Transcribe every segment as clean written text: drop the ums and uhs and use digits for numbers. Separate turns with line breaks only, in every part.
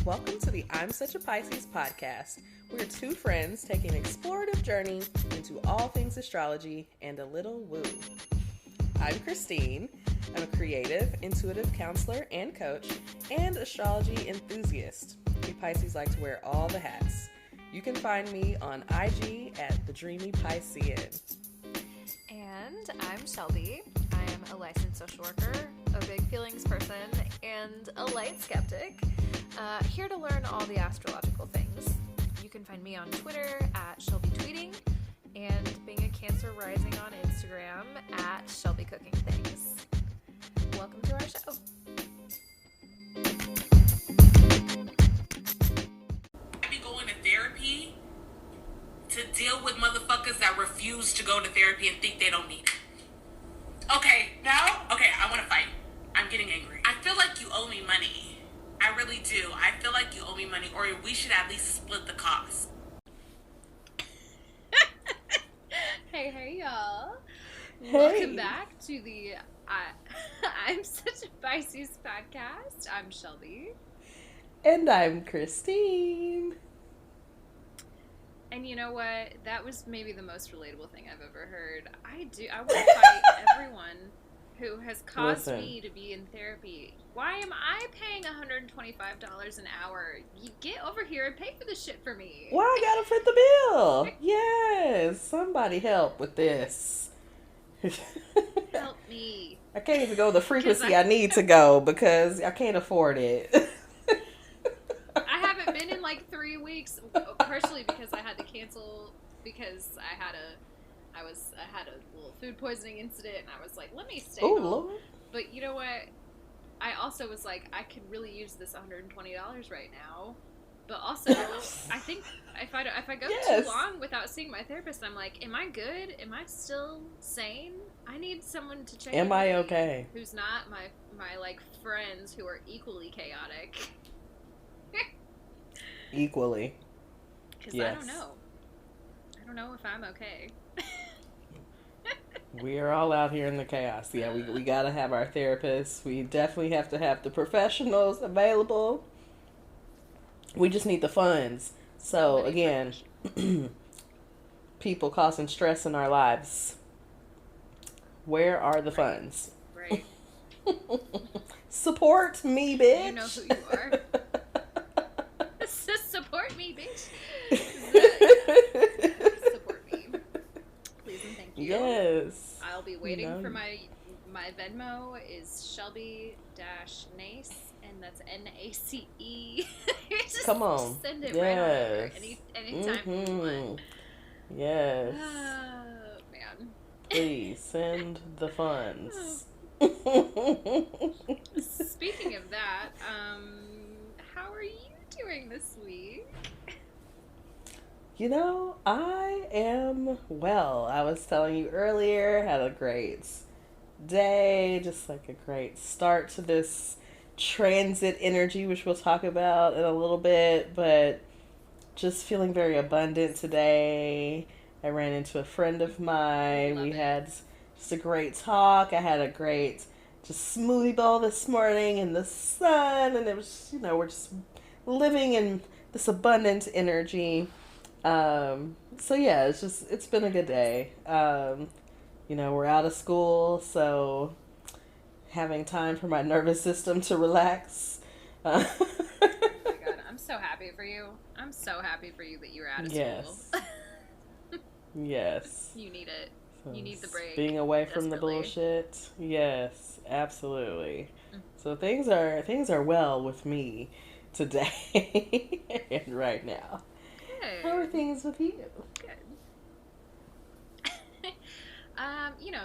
Welcome to the I'm Such a Pisces podcast. We're two friends taking an explorative journey into all things astrology and a little woo. I'm Christine. I'm a creative, intuitive counselor and coach, and astrology enthusiast. We Pisces like to wear all the hats. You can find me on IG at The Dreamy Piscean.
And I'm Shelby. I am a licensed social worker, a big feelings person, and a light skeptic. Here to learn all the astrological things. You can find me on Twitter at Shelby Tweeting, and being a Cancer rising on Instagram at Shelby Cooking Things. Welcome to our show.
I be going to therapy to deal with motherfuckers that refuse to go to therapy and think they don't need it. Okay, I want to fight. I'm getting angry. I feel like you owe me money. I really do. I feel like you owe me money, or we should at least split the cost.
Hey y'all.
Hey.
Welcome back to the I'm Such a Pisces podcast. I'm Shelby.
And I'm Christine.
And you know what? That was maybe the most relatable thing I've ever heard. I want to fight everyone who has caused me to be in therapy. Why am I paying $125 an hour? You get over here and pay for this shit for me.
Why I gotta foot the bill? Yes, somebody help with this.
Help me.
I can't even go the frequency I need to go because I can't afford it.
I haven't been in like 3 weeks, partially because I had to cancel because I had a little food poisoning incident, and I was like, let me stay home.
Lord.
But you know what? I also was like, I could really use this $120 right now. But also, I think if I go too long without seeing my therapist, I'm like, am I good? Am I still sane? I need someone to check.
Am I okay?
Who's not my like friends who are equally chaotic.
Equally.
Because
yes.
I don't know if I'm okay.
We are all out here in the chaos. Yeah, we gotta have our therapists. We definitely have to have the professionals available. We just need the funds. So, again, people causing stress in our lives. Where are the funds?
Right.
Support me, bitch.
You know who you are. Support me, bitch. Support me. Please and thank you.
Yes.
I'll be waiting for my Venmo is Shelby-Nace, and that's N-A-C-E. Just
come on.
Send it right over anytime
Mm-hmm.
you want.
Yes.
Oh, man.
Please send the funds.
Speaking of that, how are you doing this week?
You know, I am well. I was telling you earlier, had a great day, just like a great start to this transit energy, which we'll talk about in a little bit, but just feeling very abundant today. I ran into a friend of mine. We had just a great talk. I had a great just smoothie bowl this morning in the sun, and it was, we're just living in this abundant energy. So yeah, it's been a good day. We're out of school, so having time for my nervous system to relax.
Oh my God, I'm so happy for you. I'm so happy for you that you're out of school.
Yes.
You need it. So you need the break.
Being away from the bullshit. Yes, absolutely. So things are well with me today and right now.
Good.
How are things with you?
Good.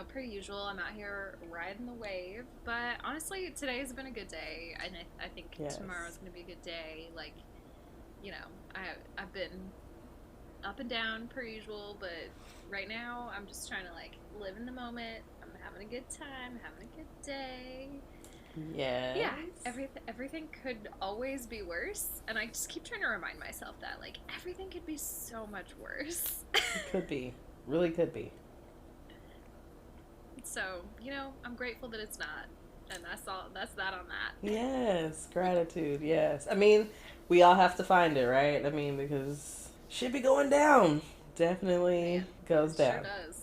Per usual, I'm out here riding the wave, but honestly, today's been a good day, and I think tomorrow's going to be a good day. Like, I've been up and down per usual, but right now, I'm just trying to, live in the moment. I'm having a good time, having a good day.
Yes.
Yeah, everything could always be worse, and I just keep trying to remind myself that, everything could be so much worse.
It could be. Really could be.
So, I'm grateful that it's not. And that's that on that.
Yes, gratitude, yes. I mean, we all have to find it, right? I mean, because shit be going down. Definitely
Man,
goes
it
down.
sure does.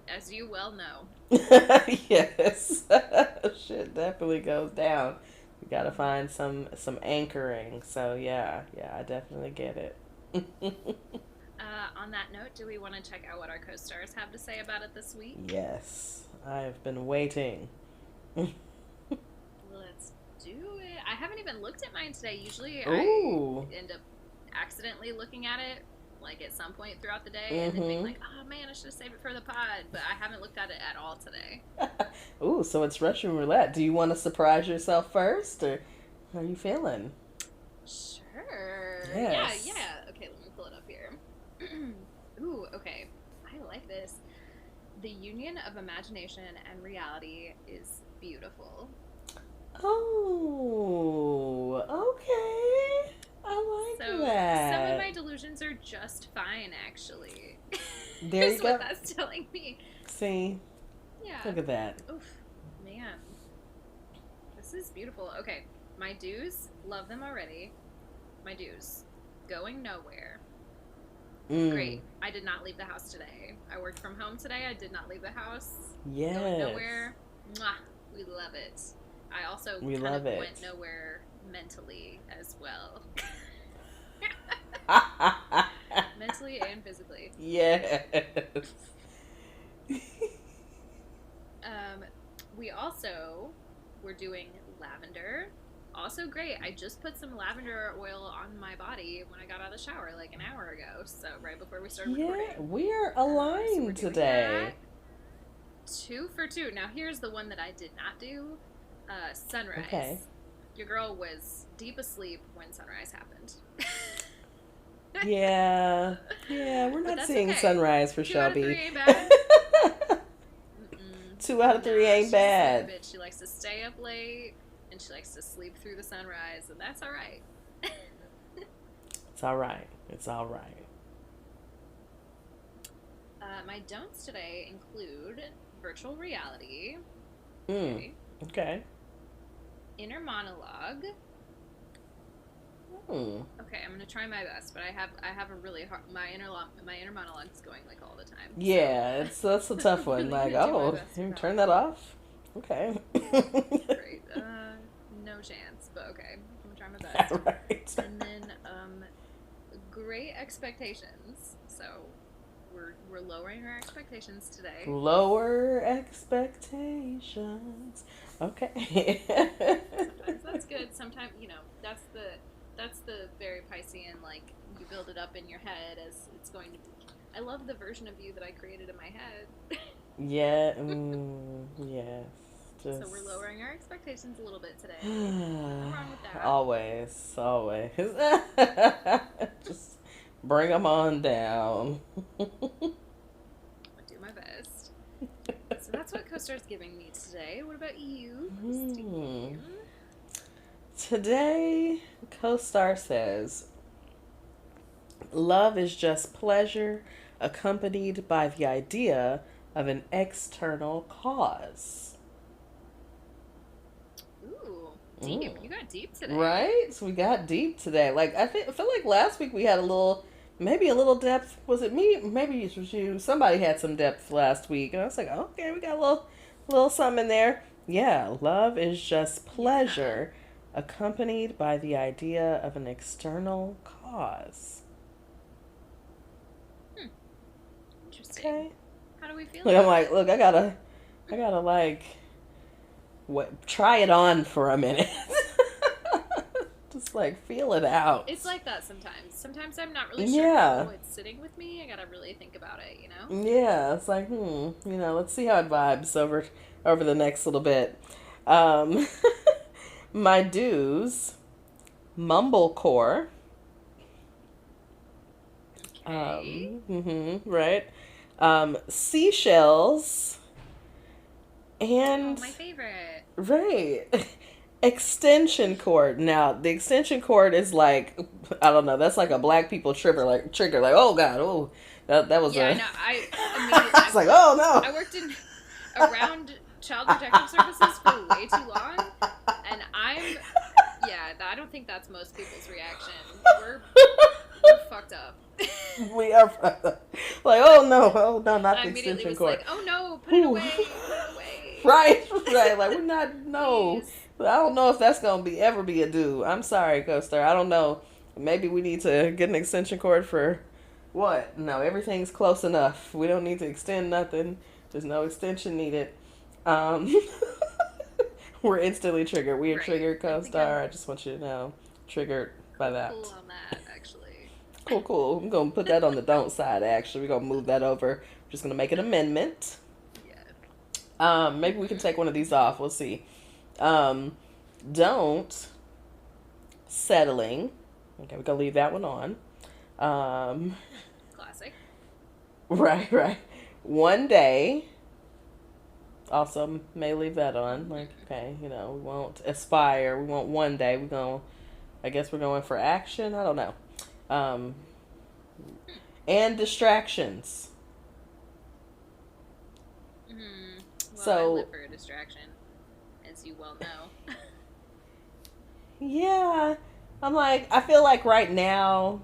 As you well know.
Yes. Shit definitely goes down. You gotta find some anchoring. So yeah, I definitely get it.
On that note, do we want to check out what our co-stars have to say about it this week?
Yes, I've been waiting.
Let's do it. I haven't even looked at mine today. Usually
Ooh.
I end up accidentally looking at it like at some point throughout the day and then being like, oh man, I should have saved it for the pod. But I haven't looked at it at all today.
Ooh, so it's Russian roulette. Do you want to surprise yourself first, or how are you feeling?
Sure.
Yes.
Yeah. Okay, let me pull it up here. Ooh, okay. I like this. The union of imagination and reality is beautiful.
Oh, okay. I like that.
Some of my delusions are just fine, actually.
There you
is
go.
what that's telling me.
See?
Yeah.
Look at that.
Oof, man. This is beautiful. Okay, my dues, love them already. My dues, going nowhere. Great. I did not leave the house today. I worked from home today. I did not leave the house.
Yes.
Going nowhere. Mwah. We love it. I also went nowhere mentally as well. Mentally and physically.
Yes.
We also were doing lavender. Also great. I just put some lavender oil on my body when I got out of the shower like an hour ago. So right before we started recording.
Yeah, we are aligned today.
That. 2 for 2. Now here's the one that I did not do. Sunrise.
Okay.
Your girl was deep asleep when sunrise happened.
Yeah, we're not seeing sunrise for
2
Shelby.
Out of 3 ain't bad.
2 out of 3 ain't bad.
She likes to stay up late and she likes to sleep through the sunrise, and that's all right.
It's all right. It's all right.
My don'ts today include virtual reality.
Okay.
Inner monologue. Okay, I'm gonna try my best, but I have a really hard. My inner monologue is going like all the time.
Yeah, that's a tough one. Like, turn that off. Okay.
Great. No chance, but okay. I'm gonna try my best.
Right.
And then great expectations. So we're lowering our expectations today.
Lower expectations. Okay.
Sometimes that's good. Sometimes that's the very Piscean, like you build it up in your head as it's going to be. I love the version of you that I created in my head.
Yeah. Yes.
So we're lowering our expectations a little bit today. Nothing wrong with that.
Always. Just bring them on down.
I'll do my best. So that's what CoStar's giving me today. What about you, Christine?
Today, CoStar says, love is just pleasure accompanied by the idea of an external cause.
Ooh, deep. You got deep today.
Right? So we got deep today. Like, I feel like last week we had maybe a little depth. Was it me? Maybe it was you. Somebody had some depth last week. And I was like, okay, we got a little something in there. Yeah, love is just pleasure accompanied by the idea of an external cause.
Interesting.
Okay.
How do we feel?
Look, I'm like, I gotta like, try it on for a minute. Just like feel it out.
It's like that sometimes. Sometimes I'm not really sure how it's sitting with me. I gotta really think about it,
Yeah, it's like, let's see how it vibes over the next little bit. My dues, mumblecore.
Okay.
Right. Seashells. And
my favorite.
Right. Extension cord. Now, the extension cord is like, I don't know, that's like a black people trigger, like, oh God, that was
I
I
immediately,
was like, oh no.
I worked around Child Protective Services for way too long, and I don't think that's most people's reaction. We're fucked up.
We are like, oh no, not
I
the
immediately
extension
was
cord.
like, oh no, put it away, put it away.
Right. Like, we're not, no.
Please.
I don't know if that's going to ever be a do. I'm sorry, Co-Star. I don't know. Maybe we need to get an extension cord for what? No, everything's close enough. We don't need to extend nothing. There's no extension needed. We're instantly triggered. We are
Right.
triggered,
I
Co-Star. I just want you to know. Triggered by that.
Cool on that, actually.
Cool. I'm going to put that on the don't side, actually. We're going to move that over. We're just going to make an amendment.
Yeah.
Maybe we can take one of these off. We'll see. Don't. Settling. Okay, we're going to leave that one on.
Classic.
Right. One day. Also, may leave that on. Like, okay, we won't aspire. We want one day. I guess we're going for action. I don't know. And distractions.
Well,
So-
I live for a distraction, as you well know.
Yeah. I feel like right now,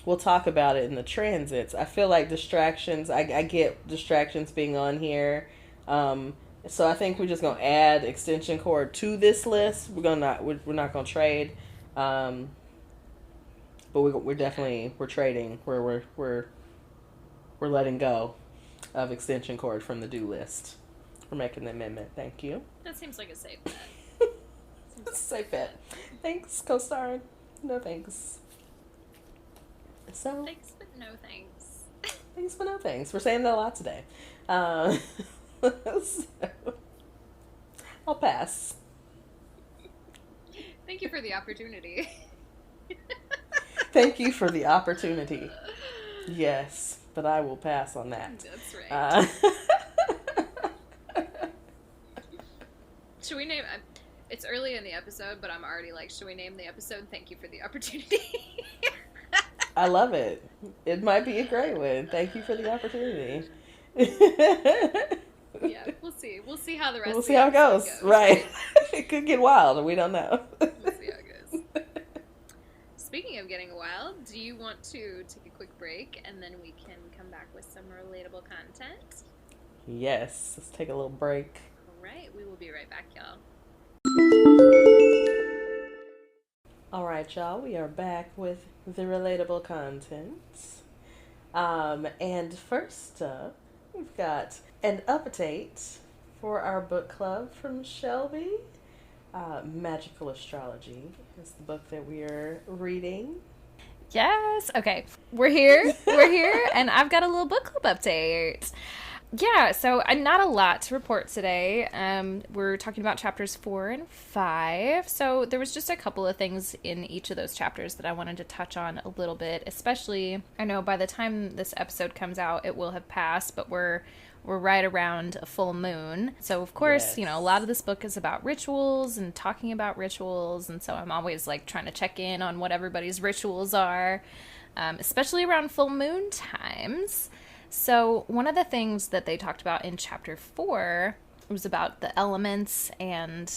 we'll talk about it in the transits. I feel like distractions, I get distractions being on here. So I think we're just gonna add extension cord to this list. We're not gonna trade, but we're definitely trading. We're letting go of extension cord from the do list. We're making the amendment. Thank you.
That seems like a safe bet.
Safe bet. Thanks, co-star. No thanks. So
Thanks, but no thanks.
thanks, but no thanks. We're saying that a lot today. So, I'll pass.
Thank you for the opportunity.
Thank you for the opportunity. Yes, but I will pass on that.
That's right. Should we name... It's early in the episode, but I'm already like, should we name the episode Thank You for the Opportunity?
I love it. It might be a great one. Thank you for the opportunity.
Yeah, we'll see. We'll see how the rest
We'll
of
see
the
how it
episode
goes. Right. It could get wild. We don't know.
We'll see how it goes. Speaking of getting wild, do you want to take a quick break and then we can come back with some relatable content?
Yes. Let's take a little break.
All right, we will be right back, y'all.
All right, y'all. We are back with the relatable content. And first up, we've got an update for our book club from Shelby. Magical Astrology is the book that we are reading.
Yes. Okay. We're here. And I've got a little book club update. Yeah, so not a lot to report today. We're talking about chapters 4 and 5. So there was just a couple of things in each of those chapters that I wanted to touch on a little bit, especially, I know by the time this episode comes out, it will have passed, but we're right around a full moon. So of course,
Yes.
a lot of this book is about rituals and talking about rituals. And so I'm always like trying to check in on what everybody's rituals are, especially around full moon times. So one of the things that they talked about in chapter 4 was about the elements and,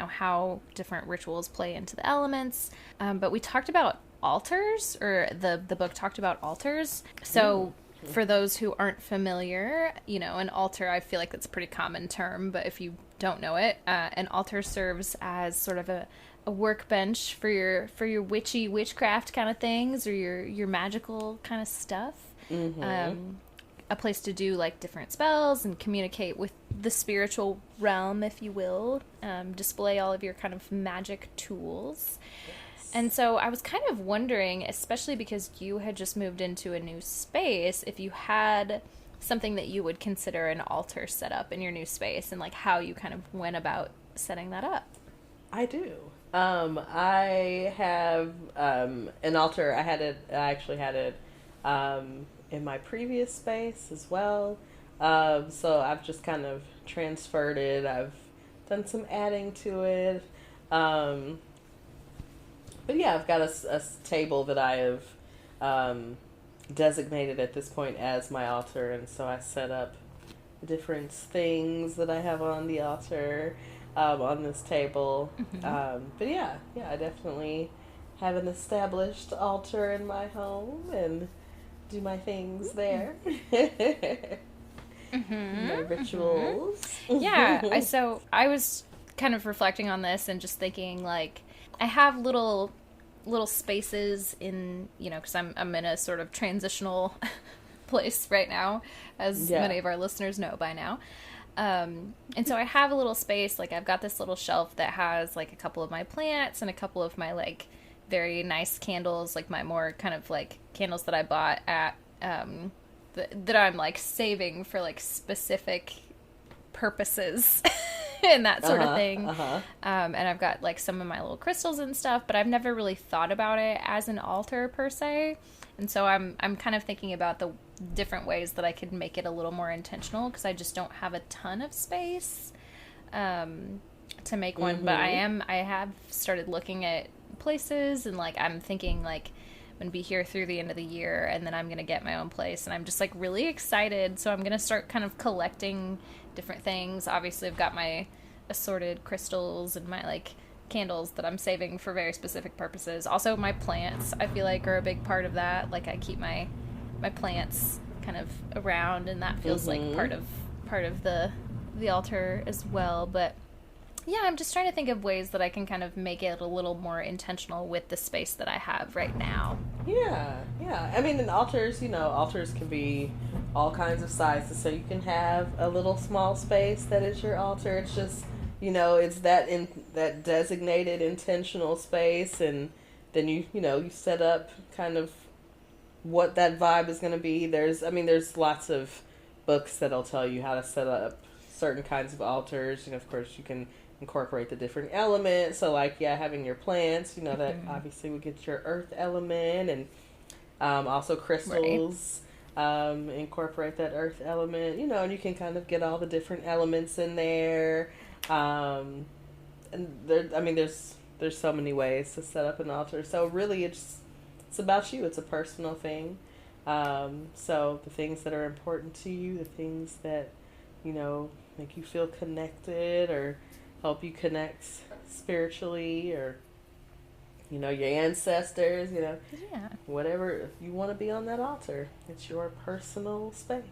how different rituals play into the elements. But we talked about altars, or the book talked about altars. So for those who aren't familiar, an altar, I feel like that's a pretty common term, but if you don't know it, an altar serves as sort of a workbench for your witchcraft kind of things, or your magical kind of stuff. Mm-hmm. A place to do like different spells and communicate with the spiritual realm, if you will, display all of your kind of magic tools. Yes. And so I was kind of wondering, especially because you had just moved into a new space, if you had something that you would consider an altar set up in your new space, and like how you kind of went about setting that up.
I do. I have an altar. I actually had it in my previous space as well. So I've just kind of transferred it. I've done some adding to it. But yeah, I've got a table that I have designated at this point as my altar. And so I set up different things that I have on the altar, on this table. But yeah, I definitely have an established altar in my home and do my things there. My rituals.
Yeah, so I was kind of reflecting on this and just thinking, like, I have little spaces in, because I'm in a sort of transitional place right now, as many of our listeners know by now. And so I have a little space, like I've got this little shelf that has like a couple of my plants and a couple of my like very nice candles, like my more kind of like candles that I bought at, that I'm like saving for like specific purposes and that sort of thing. And I've got like some of my little crystals and stuff, but I've never really thought about it as an altar per se. And so I'm kind of thinking about the different ways that I could make it a little more intentional, because I just don't have a ton of space to make one. But I have started looking at places, and like I'm thinking like I'm gonna be here through the end of the year, and then I'm gonna get my own place, and I'm just like really excited. So I'm gonna start kind of collecting different things. Obviously I've got my assorted crystals and my like candles that I'm saving for very specific purposes. Also my plants, I feel like, are a big part of that. Like I keep my plants kind of around, and that feels like part of the altar as well. But yeah, I'm just trying to think of ways that I can kind of make it a little more intentional with the space that I have right now.
Yeah. I mean, in altars, altars can be all kinds of sizes. So you can have a little small space that is your altar. It's just, it's that designated intentional space, and then you set up kind of what that vibe is going to be. There's lots of books that'll tell you how to set up certain kinds of altars. Of course you can incorporate the different elements. So like, having your plants, that obviously would get your earth element, and also crystals, incorporate that earth element, and you can kind of get all the different elements in there. And there's so many ways to set up an altar. So really it's about you. It's a personal thing. So the things that are important to you, the things that, make you feel connected or help you connect spiritually, or, your ancestors, whatever you want to be on that altar. It's your personal space.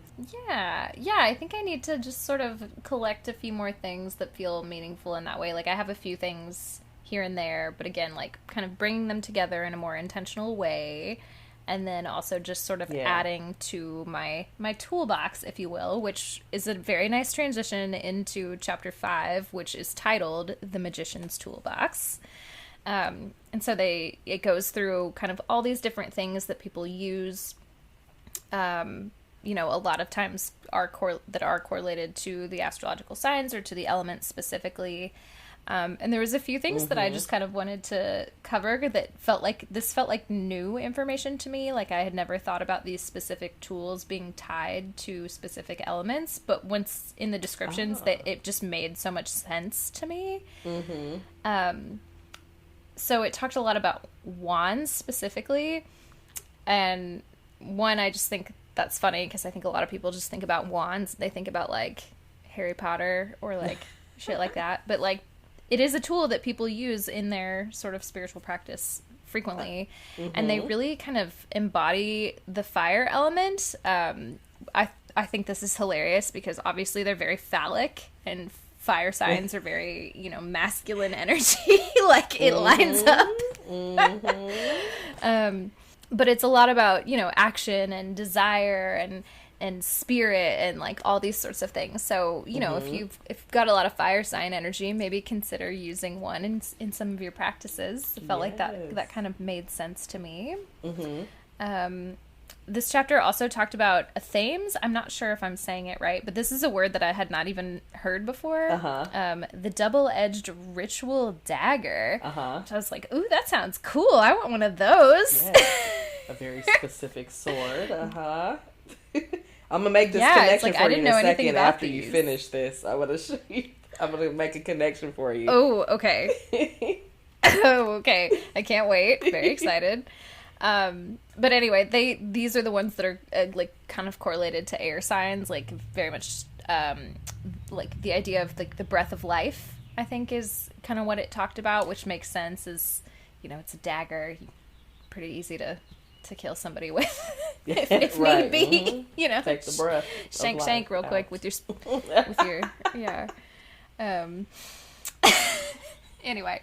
Yeah, I think I need to just sort of collect a few more things that feel meaningful in that way. Like I have a few things here and there, but again, like kind of bringing them together in a more intentional way, and then also just sort of adding to my toolbox, if you will, which is a very nice transition into chapter 5, which is titled The Magician's Toolbox. And so it goes through kind of all these different things that people use, a lot of times are correlated to the astrological signs or to the elements specifically. And there was a few things that I just kind of wanted to cover that felt like new information to me. Like I had never thought about these specific tools being tied to specific elements, but once in the descriptions that it just made so much sense to me. So it talked a lot about wands specifically, and one, I just think that's funny because I think a lot of people just think about wands. They think about like Harry Potter or like shit like that, but like it is a tool that people use in their sort of spiritual practice frequently, and they really kind of embody the fire element. I think this is hilarious because obviously they're very phallic, and fire signs are very, masculine energy. Like it lines up. But it's a lot about, action and desire and spirit and like all these sorts of things. So, if you've got a lot of fire sign energy, maybe consider using one in some of your practices. It felt like that kind of made sense to me. This chapter also talked about themes. I'm not sure if I'm saying it right, but this is a word that I had not even heard before. The double-edged ritual dagger. Which I was like, ooh, that sounds cool. I want one of those.
A very specific sword. I'm gonna make this connection for you in a second after you finish this. I want to show you. I'm gonna make a connection for you.
Oh, okay. Okay. I can't wait. Very excited. But anyway, these are the ones that are like kind of correlated to air signs, like very much like the idea of like the breath of life, I think is kind of what it talked about, which makes sense. Is, you know, it's a dagger, pretty easy to kill somebody with if
right.
need be. You know,
take the breath,
shank real quick with your yeah. Anyway,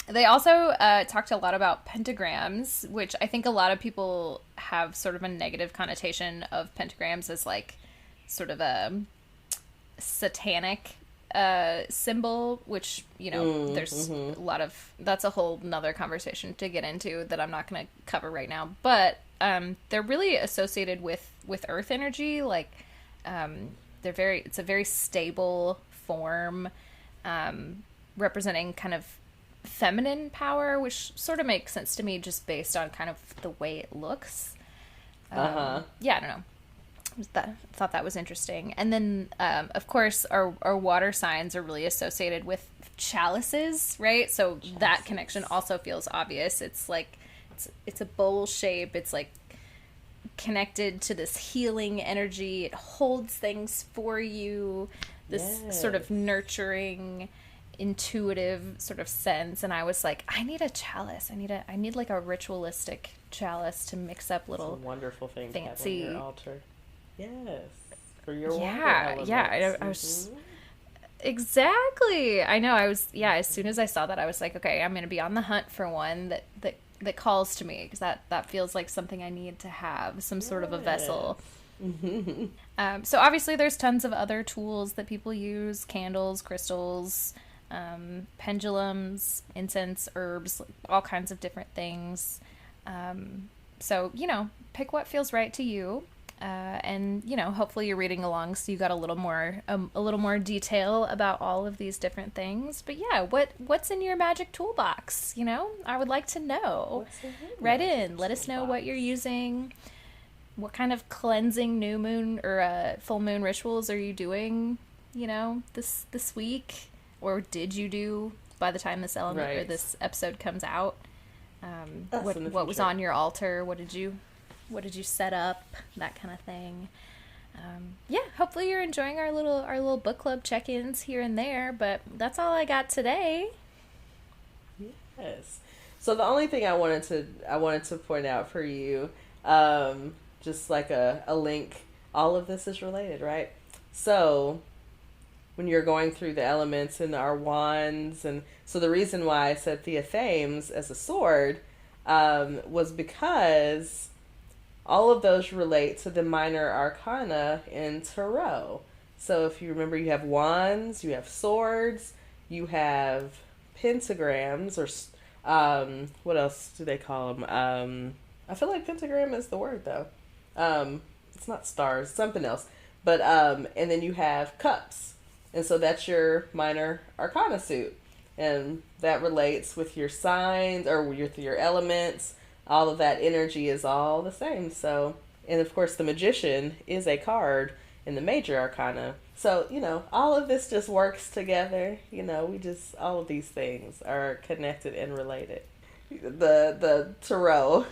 they also talked a lot about pentagrams, which I think a lot of people have sort of a negative connotation of pentagrams as like sort of a satanic symbol, which, you know, there's a lot of, that's a whole nother conversation to get into that I'm not going to cover right now, but they're really associated with earth energy. Like it's a very stable form, representing kind of feminine power, which sort of makes sense to me just based on kind of the way it looks. Yeah, I don't know. Thought that was interesting. And then, of course, our water signs are really associated with chalices, right? So that connection also feels obvious. It's like, it's a bowl shape. It's like connected to this healing energy. It holds things for you. This sort of nurturing, intuitive sort of sense. And I was like, I need a chalice. I need like a ritualistic chalice to mix up little
wonderful thing
fancy
to have on your altar. Yes, for your water elements.
I was exactly. I know. I was as soon as I saw that, I was like, okay, I'm going to be on the hunt for one that calls to me, because that feels like something I need to have, some sort of a vessel. So obviously there's tons of other tools that people use: candles, crystals, pendulums, incense, herbs, all kinds of different things. So, you know, pick what feels right to you. And, you know, hopefully you're reading along, so you got a little more detail about all of these different things. But yeah, what's in your magic toolbox? You know, I would like to know. Write in, let us know what you're using. What kind of cleansing new moon or full moon rituals are you doing, you know, this week? Or did you do by the time this element or this episode comes out? What was on your altar? What did you set up? That kind of thing. Yeah, hopefully you're enjoying our little book club check-ins here and there, but that's all I got today.
Yes. So the only thing I wanted to point out for you, just like a link, all of this is related, right? So when you're going through the elements and our wands, and so the reason why I said Theothames as a sword was because all of those relate to the minor arcana in Tarot. So if you remember, you have wands, you have swords, you have pentagrams, or what else do they call them? I feel like pentagram is the word, though. It's not stars, something else. But and then you have cups, and so that's your minor arcana suit, and that relates with your signs or your elements. All of that energy is all the same. So, and of course the magician is a card in the major arcana. So, you know, all of this just works together. You know, all of these things are connected and related. The tarot,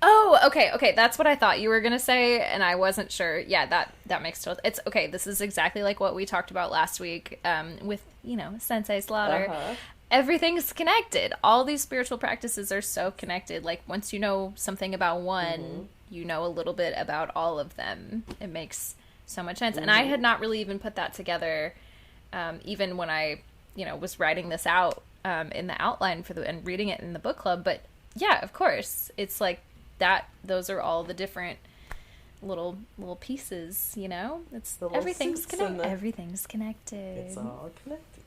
Oh, okay. That's what I thought you were going to say, and I wasn't sure. Yeah, that makes total... It's okay. This is exactly like what we talked about last week with, you know, Sensei Slaughter. Everything's connected. All these spiritual practices are so connected. Like, once you know something about one, you know a little bit about all of them. It makes so much sense. And I had not really even put that together, even when I, you know, was writing this out in the outline and reading it in the book club. But yeah, of course, it's like that. Those are all the different little pieces. You know, everything's connected. Everything's connected.
It's all connected.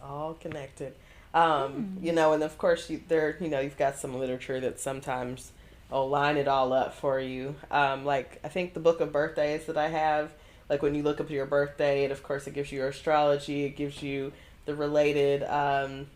All connected. You know, and of course you've got some literature that sometimes line it all up for you. Like I think the book of birthdays that I have, like when you look up your birthday, and of course it gives you your astrology, it gives you the related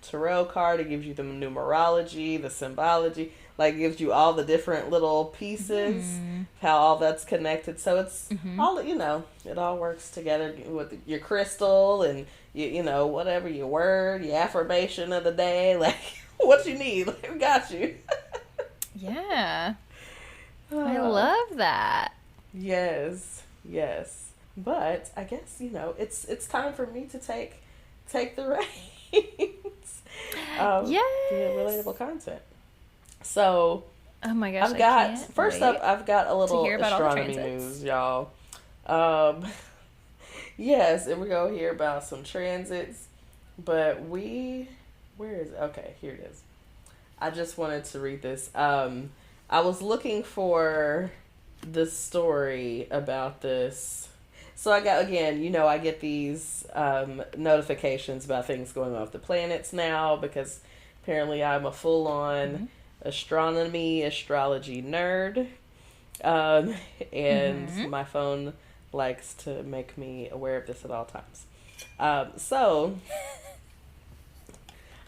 tarot card, it gives you the numerology, the symbology, like it gives you all the different little pieces, how all that's connected. So it's all, you know, it all works together with your crystal and you know, whatever your word, your affirmation of the day, like what you need, like, we got you.
Yeah. I love that.
Yes, yes. But I guess, it's time for me to take the reins.
Yes.
The relatable content. So
Oh my gosh,
I've got a little
hear about all the
astronomy
transits.
news, y'all. Um, yes, and we're gonna hear about some transits, but where is it? Okay, here it is. I just wanted to read this. I was looking for the story about this. So I get these notifications about things going on with the planets now because apparently I'm a full-on astrology nerd. And my phone likes to make me aware of this at all times. So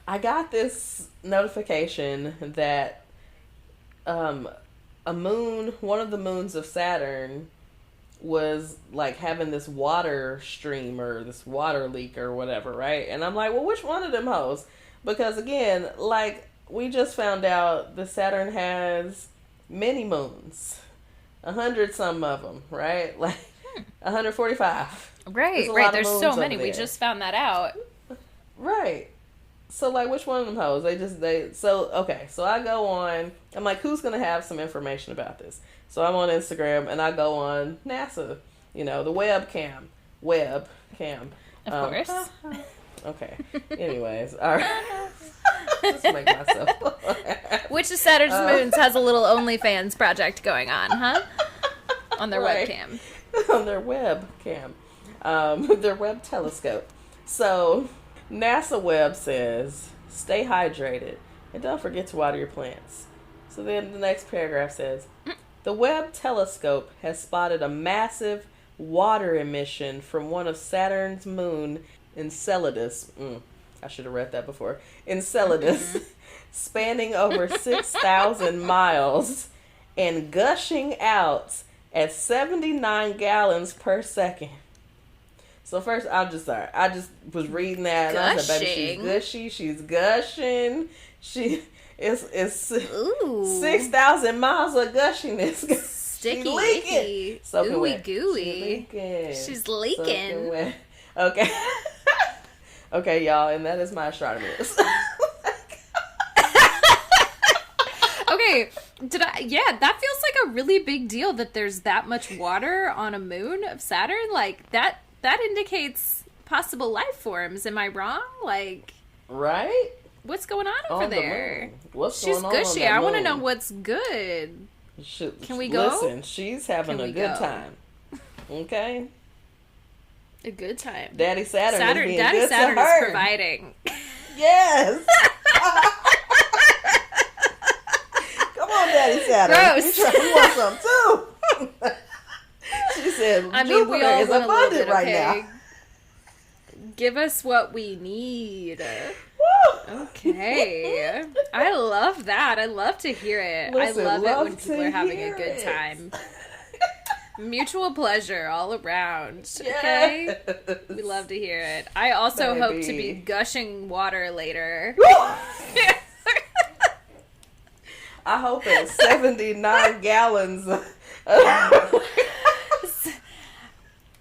I got this notification that one of the moons of Saturn was like having this water stream or this water leak or whatever, right? And I'm like, well, which one of them hoes? Because again, like we just found out that Saturn has many moons, 100 some of them, right? Like 145.
Right. There's so many. We just found that out.
Right. So like, which one of them hoes? So I go on. I'm like, who's gonna have some information about this? So I'm on Instagram and I go on NASA, the webcam.
Of course.
Okay. Anyways, all right. Just make myself laugh.
Which of Saturn's moons has a little OnlyFans project going on, huh? On their webcam.
On their webcam. Their web telescope. So NASA Web says, stay hydrated and don't forget to water your plants. So then the next paragraph says, the Webb telescope has spotted a massive water emission from one of Saturn's moon, Enceladus. I should have read that before. Enceladus, spanning over 6,000 miles and gushing out at 79 gallons per second. So first, I just was reading that and I said, baby, she's gushy, she's gushing. It's 6,000 miles of gushiness.
Sticky,
leaking.
icky, ooey gooey. She's leaking.
Okay. Okay, y'all, and that is my astronomy.
Okay, that feels like a really big deal that there's that much water on a moon of Saturn. Like, that indicates possible life forms. Am I wrong? Like,
right?
What's going on over there?
She's
gushy. I want to know what's good. Can we go?
Listen, she's having a good time. Okay?
A good time.
Daddy Saturn is being
Daddy
good
Saturn
to her.
is providing.
Yes. Come on, Daddy Saturn.
Gross.
We want some too. She said, Jupiter
we all
is
want
abundant
a little bit,
right
okay?
now.
Give us what we need.
Woo.
Okay. I love that. I love to hear it.
Listen,
I love it when people are having
hear
a good
it.
time. Mutual pleasure all around. Okay?
Yes.
We love to hear it. I also hope to
Baby.
be gushing water later.
I hope it's 79 gallons.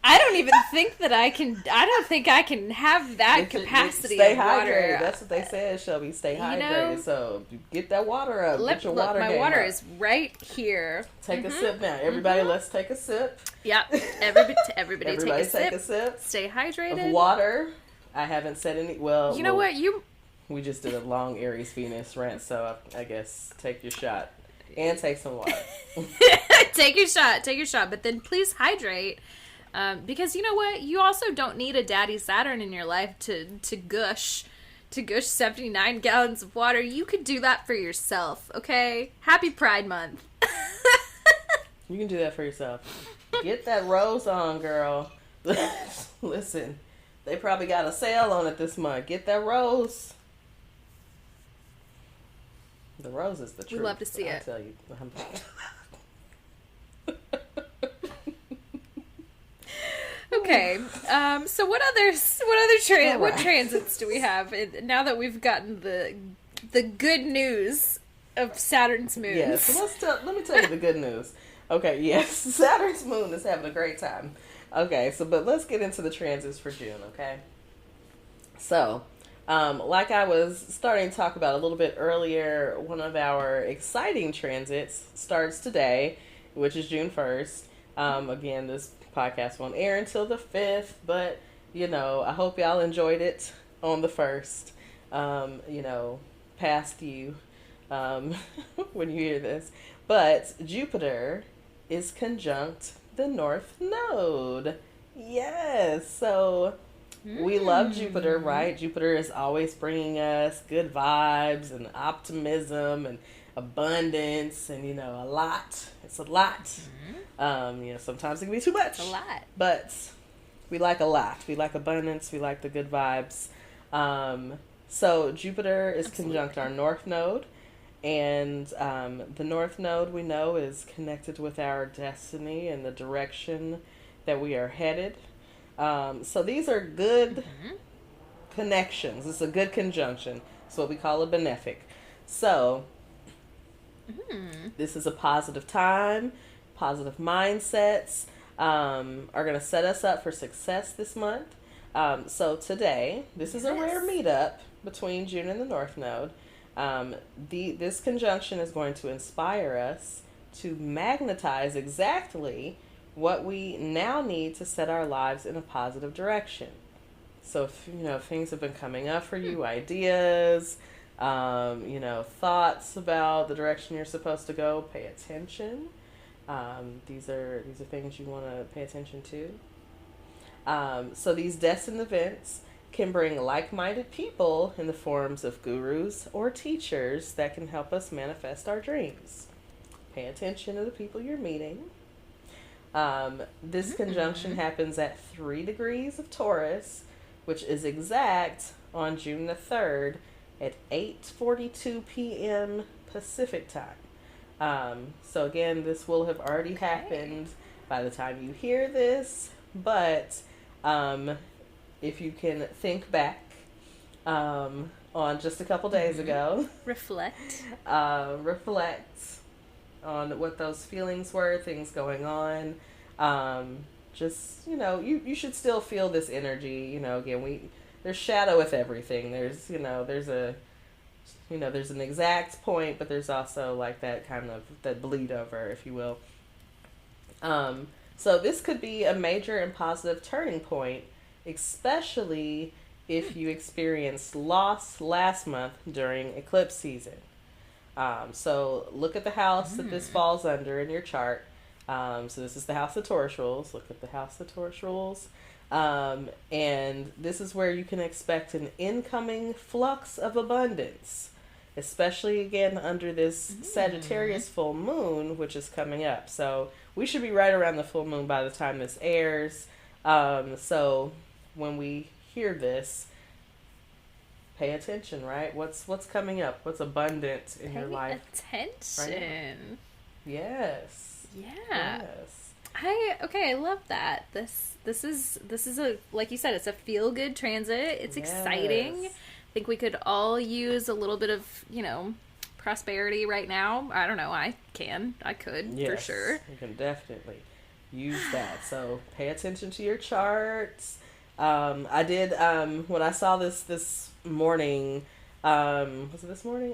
I don't even think that I can have that capacity
Stay
of water.
hydrated. That's what they said, Shelby. Stay hydrated. So get that water up. Get your water
my
game
water
up.
is right here.
Take a sip now. Everybody, let's take a sip.
Yep. Everybody take a sip. Stay hydrated.
Of water. I haven't said any. Well,
you know what?
We just did a long Aries Venus rant, so I guess take your shot and take some water.
Take your shot, but then please hydrate. Because you know what? You also don't need a daddy Saturn in your life to gush 79 gallons of water. You could do that for yourself, okay? Happy Pride Month.
You can do that for yourself. Get that rose on, girl. Listen, they probably got a sale on it this month. Get that rose. The rose is the truth.
We love to see it.
I tell you.
Okay. So what transits do we have now that we've gotten the good news of Saturn's moons?
Yeah. So let me tell you the good news. Okay, yes. Saturn's moon is having a great time. Okay, but let's get into the transits for June, okay? So, like I was starting to talk about a little bit earlier, one of our exciting transits starts today, which is June 1st. Again, this podcast won't air until the 5th, but, I hope y'all enjoyed it on the 1st. Past you when you hear this. But Jupiter is conjunct the North Node. Yes, so we love Jupiter, right? Jupiter is always bringing us good vibes and optimism and abundance and, a lot. It's a lot. Sometimes it can be too much.
It's a lot.
But we like a lot. We like abundance. We like the good vibes. So Jupiter is conjunct our North Node. And the North Node, we know, is connected with our destiny and the direction that we are headed. So these are good connections. It's a good conjunction. It's what we call a benefic. So this is a positive time. Positive mindsets are going to set us up for success this month. So today, this is a rare meetup between June and the North Node. This conjunction is going to inspire us to magnetize exactly what we now need to set our lives in a positive direction. So if things have been coming up for you, ideas, thoughts about the direction you're supposed to go, pay attention. These are things you want to pay attention to. So these destined events can bring like-minded people in the forms of gurus or teachers that can help us manifest our dreams. Pay attention to the people you're meeting. This conjunction happens at 3 degrees of Taurus, which is exact on June the 3rd at 8:42 p.m. Pacific time. So again, this will have already happened by the time you hear this, but if you can think back on just a couple days ago.
Reflect
on what those feelings were, things going on. You should still feel this energy. Again, there's shadow with everything. There's an exact point, but there's also like that kind of, that bleed over, if you will. So this could be a major and positive turning point, especially if you experienced loss last month during eclipse season. So look at the house that this falls under in your chart. So this is the house of Taurus rules. Look at the house of Taurus rules. And this is where you can expect an incoming flux of abundance, especially again under this Sagittarius full moon, which is coming up. So we should be right around the full moon by the time this airs. So when we hear this, pay attention, right? What's coming up? What's abundant in your life?
Attention.
Right? Yes.
Yeah.
Yes.
I love that. This is a, like you said, it's a feel good transit. It's exciting. I think we could all use a little bit of, prosperity right now. I don't know. I could for sure.
You can definitely use that. So pay attention to your charts. I did, when I saw this morning, was it this morning?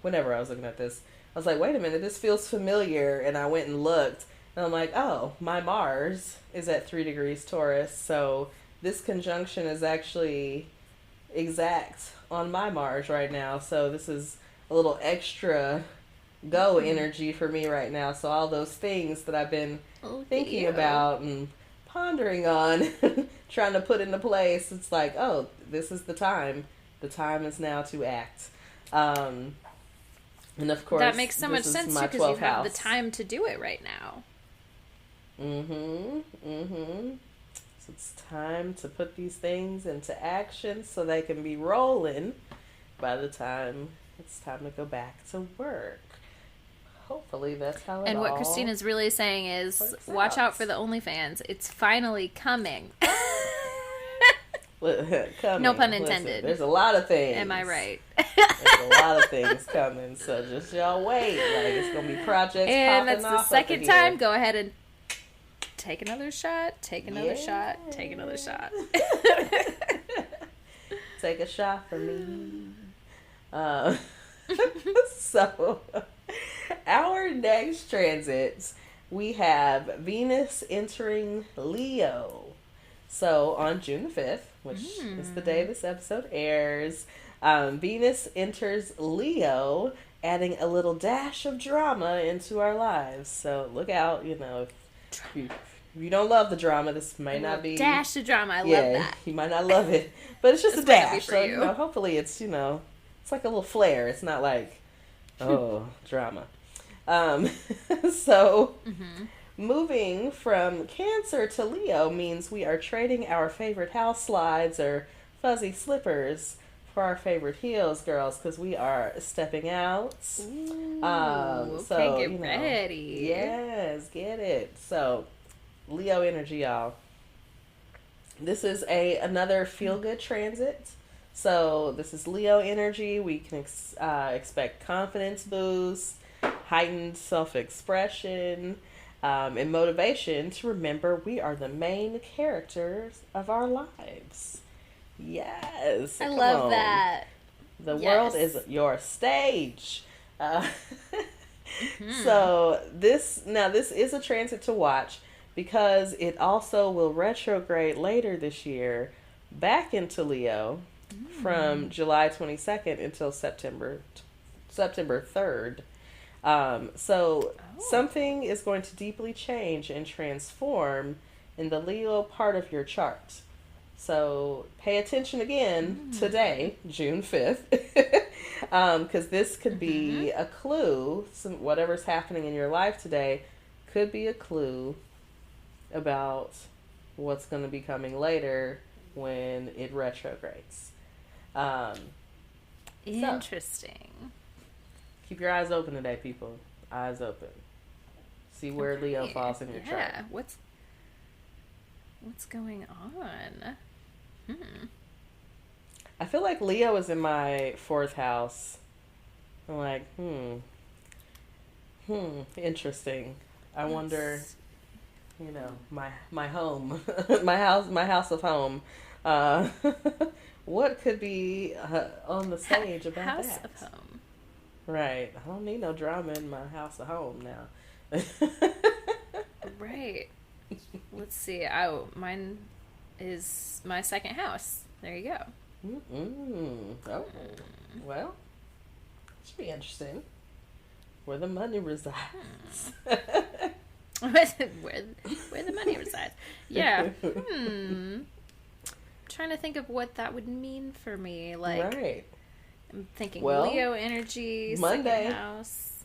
Whenever I was looking at this, I was like, wait a minute, this feels familiar. And I went and looked, and I'm like, oh, my Mars is at 3 degrees Taurus. So this conjunction is actually exact on my Mars right now. So this is a little extra go energy for me right now. So all those things that I've been thinking about and pondering on, trying to put into place, it's like, oh, this is the time. The time is now to act. And of course,
that makes so much sense too, because you have the time to do it right now.
So it's time to put these things into action so they can be rolling by the time it's time to go back to work. Hopefully that's how it
And what
all
Christina's really saying is,
works
watch
out
out for the OnlyFans. It's finally coming.
coming.
No pun
Listen,
intended.
there's a lot of things.
Am I right?
There's a lot of things coming, so just y'all wait. Like, it's gonna be projects
And
popping
that's
off
the second
up in here.
time. Go ahead and take another shot. Take another shot. Take another shot.
Take a shot for me. So, our next transits, we have Venus entering Leo. So, on June the 5th, which is the day this episode airs, Venus enters Leo, adding a little dash of drama into our lives. So, look out, if you don't love the drama, this may not be...
Dash of drama, I love that.
You might not love it, but it's just
This
a
might not be
dash.
for
So,
you.
hopefully it's, it's like a little flair. It's not like, drama. So, moving from Cancer to Leo means we are trading our favorite house slides or fuzzy slippers for our favorite heels, girls, because we are stepping out.
Ooh,
So,
get ready.
Yes, get it. So, Leo energy, y'all. This is another feel-good transit. So, this is Leo energy. We can expect confidence boost, heightened self-expression, and motivation to remember we are the main characters of our lives. Yes.
I
come
love
on.
that.
The
Yes.
world is your stage. So this is a transit to watch because it also will retrograde later this year back into Leo from July 22nd until September 3rd. So something is going to deeply change and transform in the Leo part of your chart. So pay attention again today, June 5th, because this could be a clue. Whatever's happening in your life today could be a clue about what's going to be coming later when it retrogrades.
Interesting.
Keep your eyes open today, people. Eyes open. See where Leo falls in your chart.
Yeah, what's going on?
I feel like Leo is in my 4th house. I'm like, interesting. I wonder, my home, my house of home. What could be on the stage about
House
that?
of home.
Right. I don't need no drama in my house of home now.
Right. Let's see. Oh, mine is my second house. There you go.
Oh, well, should be interesting. Where the money resides.
where the money resides. Yeah. Trying to think of what that would mean for me. Like,
right.
I'm thinking
Well,
Leo energy,
Monday.
second house.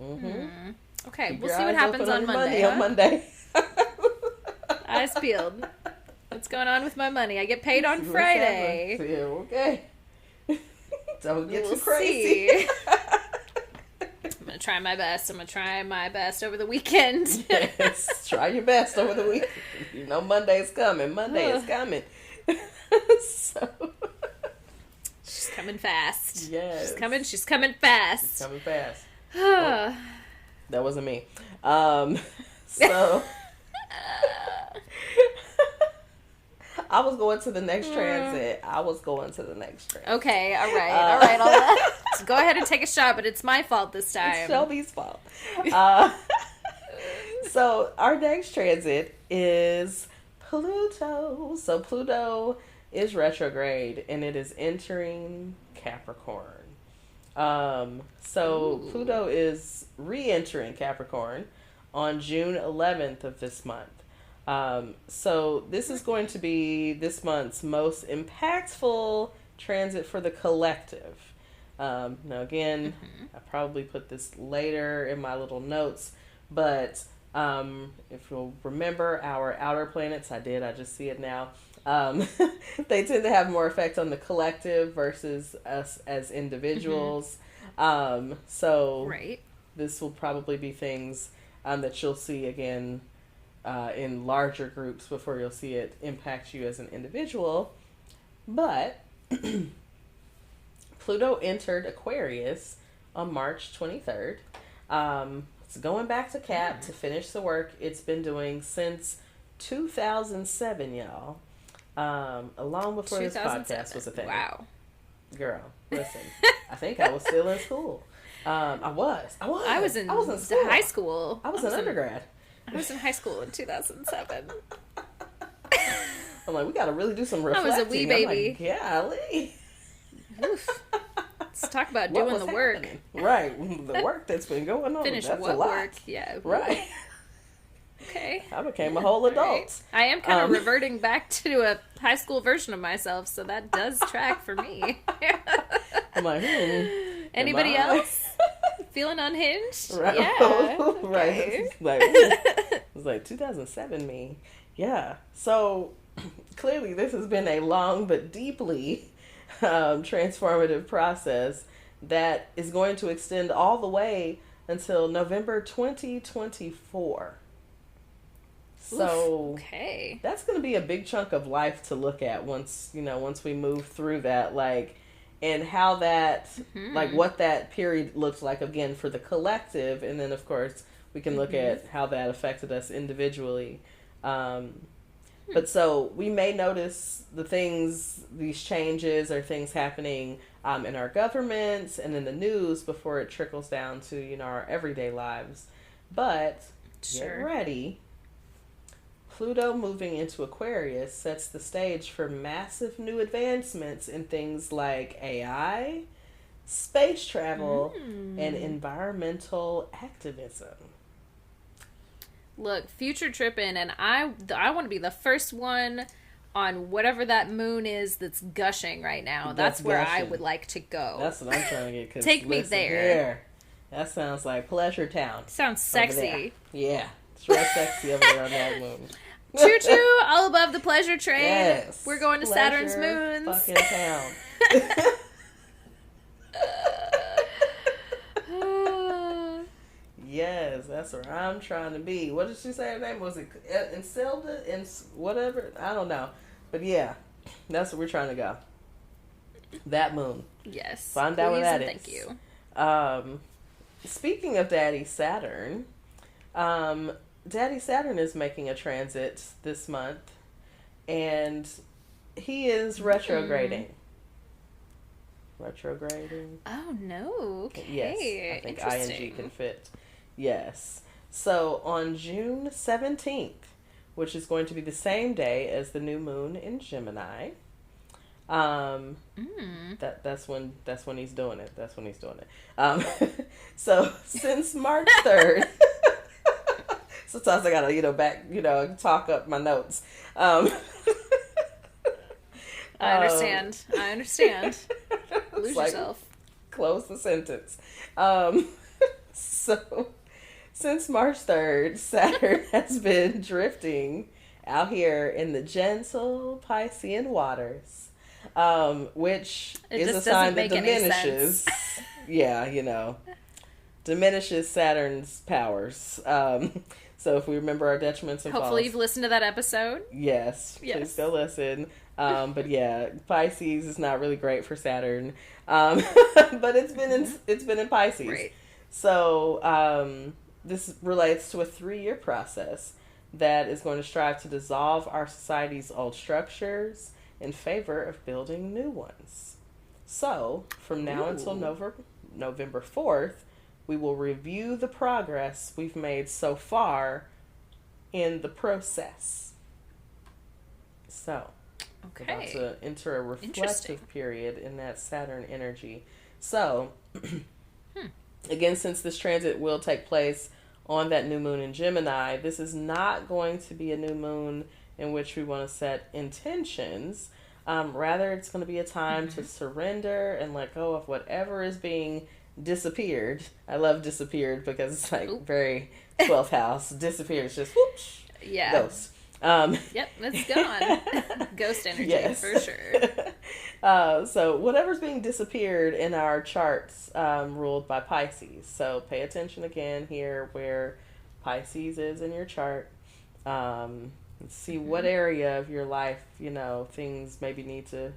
Okay,
Keep
we'll
your
see what
eyes
happens
open
on
your
Monday.
money on Monday.
Eyes peeled. What's going on with my money? I get paid on
See what's
Friday.
happening. Yeah, okay. Don't get
We'll
too crazy.
see. I'm gonna try my best. I'm gonna try my best over the weekend.
Yes, try your best over the week. Monday's coming. Monday is coming. So
She's coming fast.
yes,
She's coming fast.
coming fast. That wasn't me. So I was going to the next transit.
Okay, all right. Go ahead and take a shot, but it's my fault this time.
It's Shelby's fault. So our next transit is Pluto. So Pluto is retrograde and it is entering Capricorn. So Pluto is re-entering Capricorn on June 11th of this month. So this is going to be this month's most impactful transit for the collective. Now again, I probably put this later in my little notes, but if you'll remember our outer planets, I just see it now. They tend to have more effect on the collective versus us as individuals. So
Right.
this will probably be things that you'll see again in larger groups before you'll see it impact you as an individual. But Pluto entered Aquarius on March 23rd. It's going back to Cap to finish the work it's been doing since 2007, y'all. Long before this podcast was a thing.
Wow.
Girl, listen. I think I was still in school. I was in school.
High school.
I was an undergrad.
I was in high school in 2007.
I'm like, we got to really do some reflecting.
I was a wee baby.
I'm like, golly.
Oof. Let's talk about doing the work.
Happening? Right. The work that's been going on.
Finish
that's
what
a lot.
work? Yeah.
Right.
Okay.
I became a whole adult.
Right. I am kind of reverting back to a high school version of myself, so that does track for me.
I'm like,
Anybody else? Feeling unhinged?
Right.
Yeah.
Right. It was like 2007 me. Yeah. So clearly this has been a long but deeply transformative process that is going to extend all the way until November 2024. So
okay.
That's going to be a big chunk of life to look at once we move through that, like, and how that, like, what that period looks like again for the collective. And then, of course, we can look at how that affected us individually. But so we may notice these changes or things happening in our governments and in the news before it trickles down to, our everyday lives. But get ready. Pluto moving into Aquarius sets the stage for massive new advancements in things like AI, space travel, and environmental activism.
Look, future tripping, and I want to be the first one on whatever that moon is that's gushing right now. That's where I would like to go.
That's what I'm trying to get.
Take me there.
That sounds like Pleasure Town.
Sounds sexy.
Yeah, it's real sexy over there on that moon.
Choo choo, all above the pleasure train.
Yes.
We're going to Saturn's moons.
Fucking town. Yes, that's where I'm trying to be. What did she say her name? Was it Encelda? Whatever? I don't know. But yeah, that's where we're trying to go. That moon.
Yes.
Find out where that is.
Thank you.
Speaking of Daddy Saturn, Daddy Saturn is making a transit this month, and he is retrograding. Retrograding.
Oh, no. Okay.
Yes, I think ing can fit. Yes. So on June 17th, which is going to be the same day as the new moon in Gemini, that's when he's doing it. That's when he's doing it. So since March 3rd, sometimes I gotta, talk up my notes.
I understand. Lose yourself.
Close the sentence. So, since March 3rd, Saturn has been drifting out here in the gentle Piscean waters, which is a sign that diminishes. Yeah, diminishes Saturn's powers. So if we remember our detriments and
hopefully
falls,
you've listened to that episode.
Yes, please go listen. But yeah, Pisces is not really great for Saturn. But it's been in Pisces.
Right.
So this relates to a 3-year process that is going to strive to dissolve our society's old structures in favor of building new ones. So from now until November 4th, we will review the progress we've made so far in the process. So, about to enter a reflective period in that Saturn energy. So, again, since this transit will take place on that new moon in Gemini, this is not going to be a new moon in which we want to set intentions. Rather, it's going to be a time to surrender and let go of whatever is being disappeared. I love disappeared because it's like very 12th house. Disappears, just whoosh.
Yeah.
Ghost.
Yep, it's gone. Ghost energy, for sure.
So whatever's being disappeared in our charts, ruled by Pisces. So pay attention again here where Pisces is in your chart. And see what area of your life, things maybe need to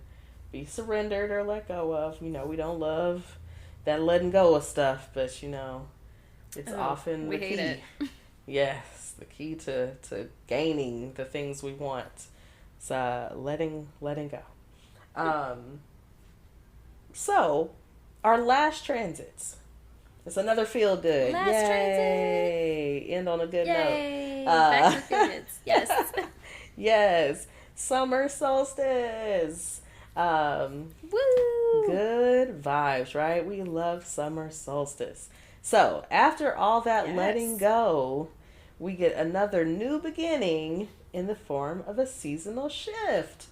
be surrendered or let go of. We don't love that letting go of stuff, but it's often
we
the
hate
key.
it.
Yes, the key to gaining the things we want. It's letting go. So our last transits. It's another feel good.
Last
Yay!
transit.
End on a good
Yay!
note.
Back to periods. Yes.
Yes. Summer solstice.
Woo!
Good vibes, right? We love summer solstice. So after all that letting go, we get another new beginning in the form of a seasonal shift.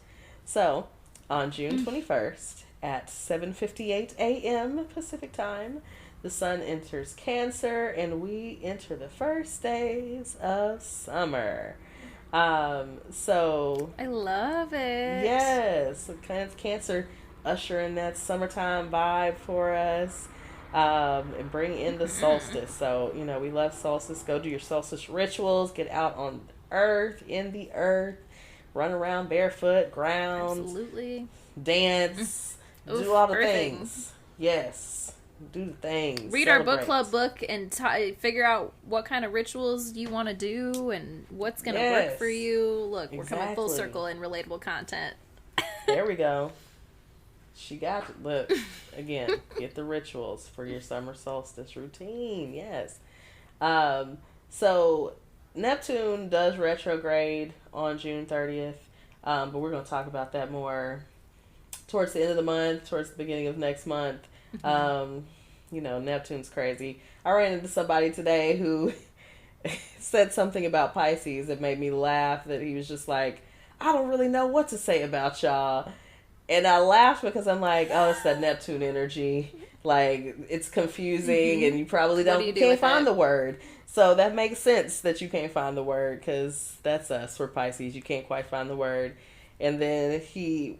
So on June 21st at 7:58 a.m. Pacific time, the sun enters Cancer and we enter the first days of summer. So
I love it.
yes, Cancer ushering that summertime vibe for us, and bring in the solstice. So we love solstice. Go do your solstice rituals. Get out on earth, in the earth, run around barefoot, ground,
Absolutely.
dance,
Oof,
do all the
earthing.
things. Yes, do the things.
Read our book
Celebrate.
club book and figure out what kind of rituals you want to do and what's going to
Yes.
work for you. Look, we're coming full
Exactly.
circle in relatable content.
There we go. She got it. Look, again, get the rituals for your summer solstice routine. Yes. So Neptune does retrograde on June 30th, but we're going to talk about that more towards the end of the month, towards the beginning of next month. Neptune's crazy. I ran into somebody today who said something about Pisces that made me laugh, that he was just like, I don't really know what to say about y'all. And I laughed because I'm like, oh, it's that Neptune energy. Like, it's confusing and you probably can't find the word. So that makes sense that you can't find the word, because that's us for Pisces. You can't quite find the word. And then he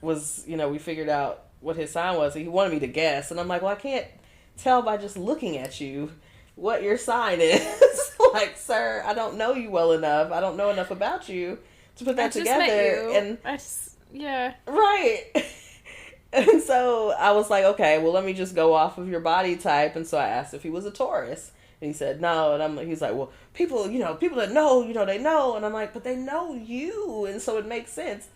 was, we figured out what his sign was. He wanted me to guess. And I'm like, well, I can't tell by just looking at you what your sign is. Like, sir, I don't know you well enough. I don't know enough about you to put that together. And
yeah.
Right. And so I was like, okay, well, let me just go off of your body type. And so I asked if he was a Taurus. And he said no. And he's like, well, people that know, they know. And I'm like, but they know you. And so it makes sense.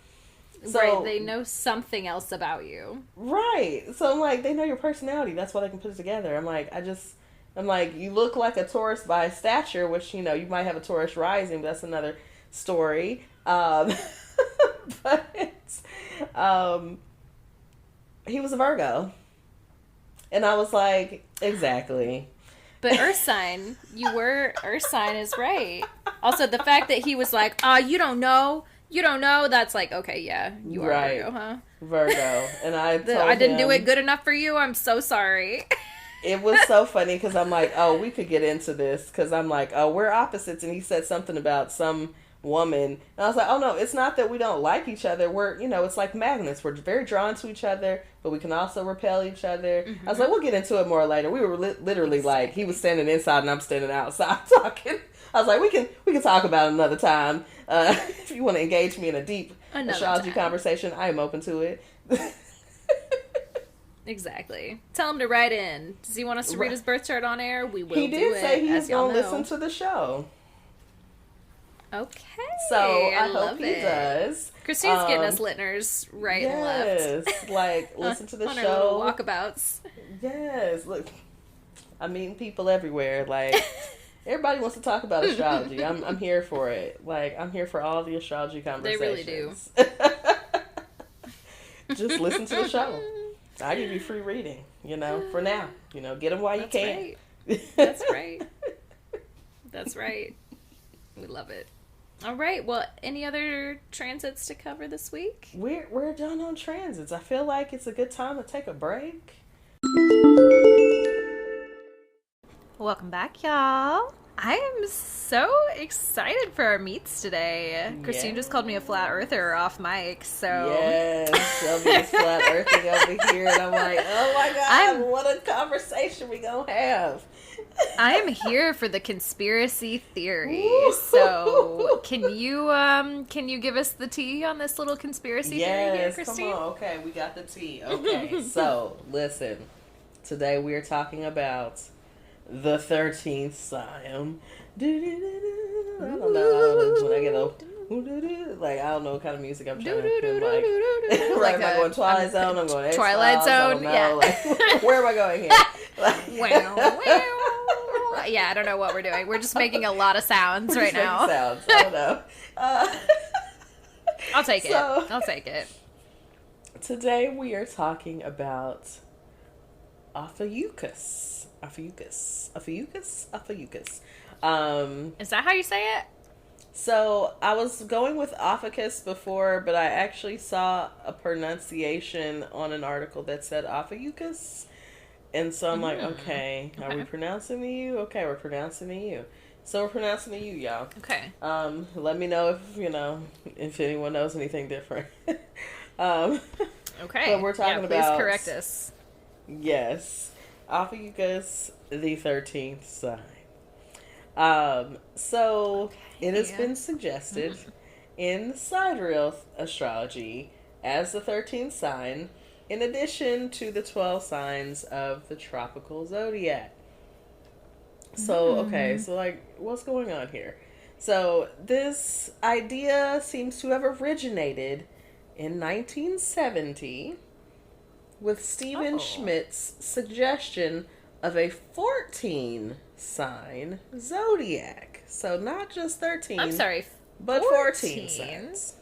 So,
right, they know something else about you.
Right. So I'm like, they know your personality. That's why they can put it together. I'm like, you look like a Taurus by stature, which, you might have a Taurus rising, but that's another story. But he was a Virgo. And I was like, exactly.
But Earth sign is right. Also, the fact that he was like, you don't know, that's like, okay, yeah, you are
Right.
Virgo, huh?
Virgo. And I
didn't do it good enough for you, I'm so sorry.
It was so funny because I'm like, oh, we could get into this, because I'm like, oh, we're opposites. And he said something about some woman. And I was like, oh, no, it's not that we don't like each other. We're, it's like magnets. We're very drawn to each other, but we can also repel each other. Mm-hmm. I was like, we'll get into it more later. We were literally like, he was standing inside and I'm standing outside talking. I was like, we can talk about it another time. If you want to engage me in a deep astrology conversation, I am open to it.
Exactly. Tell him to write in. Does he want us to read his birth chart on air? We will.
He did say he was going to listen to the show.
Okay.
So I hope he does.
Christine's getting us listeners right and left.
Yes, like listen to the
on
show.
Our little walkabouts.
Yes, look, I meet people everywhere. Like everybody wants to talk about astrology. I'm here for it. Like I'm here for all the astrology conversations.
They really
do. Just listen to the show. I give you free reading. For now. Get them while you can.
Right. That's right. That's right. We love it. All right. Well, any other transits to cover this week?
We're done on transits. I feel like it's a good time to take a break.
Welcome back, y'all. I am so excited for our meets today. Christine just called me a flat earther off mic, so...
Yes, Shelby's flat earthing over here, and I'm like, oh my God, what a conversation we gonna have.
I am here for the conspiracy theory, so Can you give us the tea on this little conspiracy theory here, Christine?
Come on. Okay, we got the tea. Okay, so listen. Today we are talking about the 13th sign. I don't know when I get like I don't know what kind of music I'm trying to put, like am I going Twilight Zone? I'm going
Twilight Zone. Yeah.
Like, where am I going here?
Yeah, I don't know what we're doing. We're just making a lot of sounds right now.
Sounds. I don't know.
I'll take it. I'll take it.
Today we are talking about Ophiuchus. Ophiuchus.
Is that how you say it?
So I was going with Ophiuchus before, but I actually saw a pronunciation on an article that said Ophiuchus. And so I'm like, okay, are we pronouncing the U? Okay, we're pronouncing the U. So we're pronouncing the U, y'all.
Okay.
Let me know if anyone knows anything different.
Okay.
But we're talking about...
Please correct us.
Yes. Ophiuchus, the 13th sign. It has been suggested in sidereal astrology as the 13th sign, in addition to the 12 signs of the tropical zodiac. So, what's going on here? So, this idea seems to have originated in 1970 with Stephen Schmidt's suggestion of a 14 sign zodiac. So, not just 13.
I'm sorry.
But 14 signs.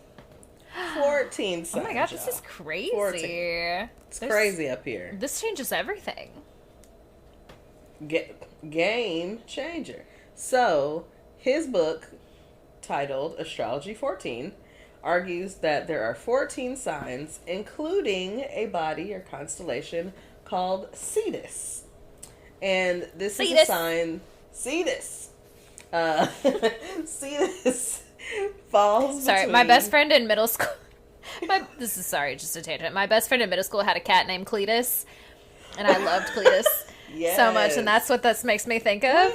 14 signs.
Oh my god, this is crazy. 14.
It's crazy up here.
This changes everything.
Game changer. So, his book, titled Astrology 14, argues that there are 14 signs, including a body or constellation called Cetus. And this is a sign... Cetus. Cetus falls between...
my best friend in middle school... just a tangent. My best friend in middle school had a cat named Cetus, and I loved Cetus so much, and that's what this makes me think of.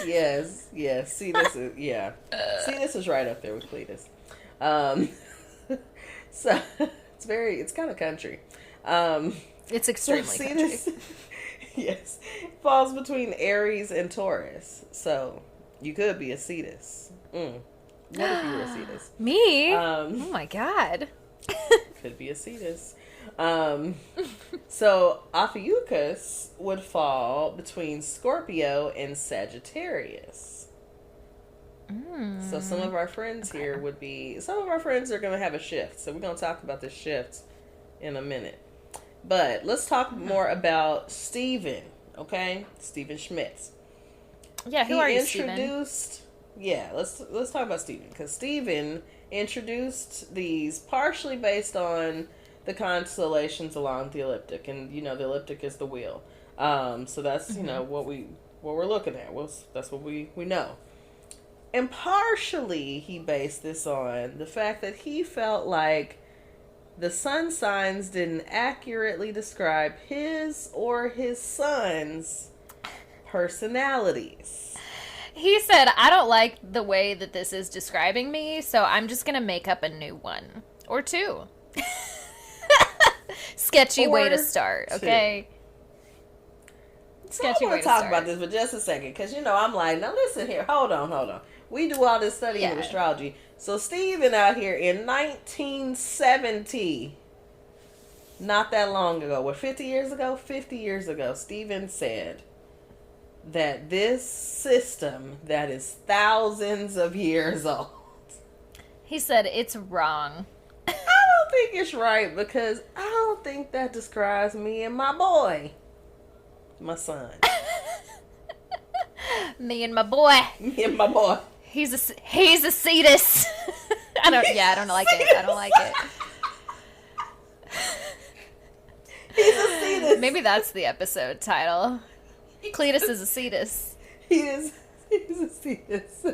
Yes. Cetus is, Cetus is right up there with Cletus. So, it's kind of country.
It's extremely country.
Yes. Falls between Aries and Taurus. So, you could be a Cetus. What if you were a Cetus?
Me? Oh my god.
Could be a Cetus. So, Ophiuchus would fall between Scorpio and Sagittarius. So, some of our friends here would be... Some of our friends are going to have a shift. So, we're going to talk about this shift in a minute. But let's talk more about Stephen, okay? Stephen Schmidt.
Yeah, who are you, Stephen?
Let's talk about Stephen, because Stephen introduced these partially based on the constellations along the ecliptic, and the ecliptic is the wheel. So that's what we're looking at. That's what we know. And partially he based this on the fact that he felt like the sun signs didn't accurately describe his or his son's personalities.
He said, I don't like the way that this is describing me, so I'm just going to make up a new one. Or two. Sketchy way to start, okay?
Sketchy way to start. I want to talk about this for just a second, because, I'm like, now listen here, hold on. We do all this studying of astrology. So Stephen out here in 1970, not that long ago, 50 years ago? 50 years ago, Stephen said that this system that is thousands of years old.
He said it's wrong.
I don't think it's right, because I don't think that describes me and my boy. My son.
Me and my boy. He's a Cetus. I don't like it. I don't like it.
He's a Cetus.
Maybe that's the episode title. Cletus is a Cetus.
He's a Cetus.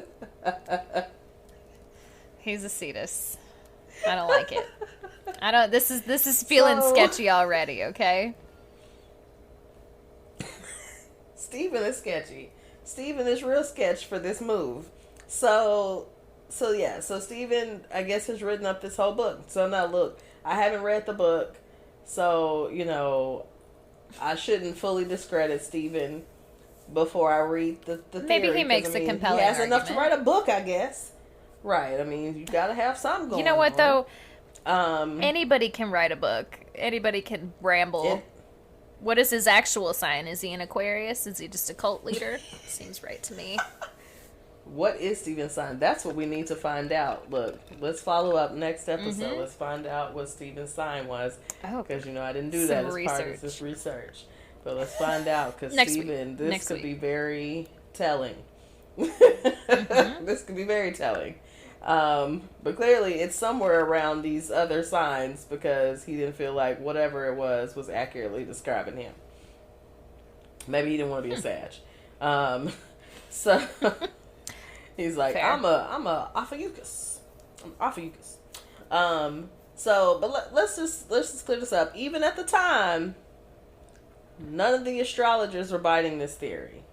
He's a Cetus. I don't like it. This is feeling sketchy already, okay?
Stephen is sketchy. Stephen is real sketch for this move. So So Stephen, I guess, has written up this whole book. So now look, I haven't read the book, so I shouldn't fully discredit Stephen before I read the theory.
Maybe he makes a compelling
He has enough to
argument.
write a book, I guess. Right. I mean, you gotta have something going on.
You know what, though?
Um,
Anybody can write a book. Anybody can ramble. What is his actual sign? Is he an Aquarius? Is he just a cult leader? Seems right to me.
What is Stephen's sign? That's what we need to find out. Look, let's follow up next episode.
Mm-hmm.
Let's find out what Stephen's sign was.
Oh,
Because, I didn't do
some
that as part of this research. But let's find out, because Stephen, this could be very telling.
Mm-hmm.
This could be very telling. But clearly it's somewhere around these other signs, because he didn't feel like whatever it was accurately describing him. Maybe he didn't want to be a Sag. So he's like,
Fair.
I'm a Ophiuchus. I'm Ophiuchus. But let's just clear this up. Even at the time, none of the astrologers were biting this theory.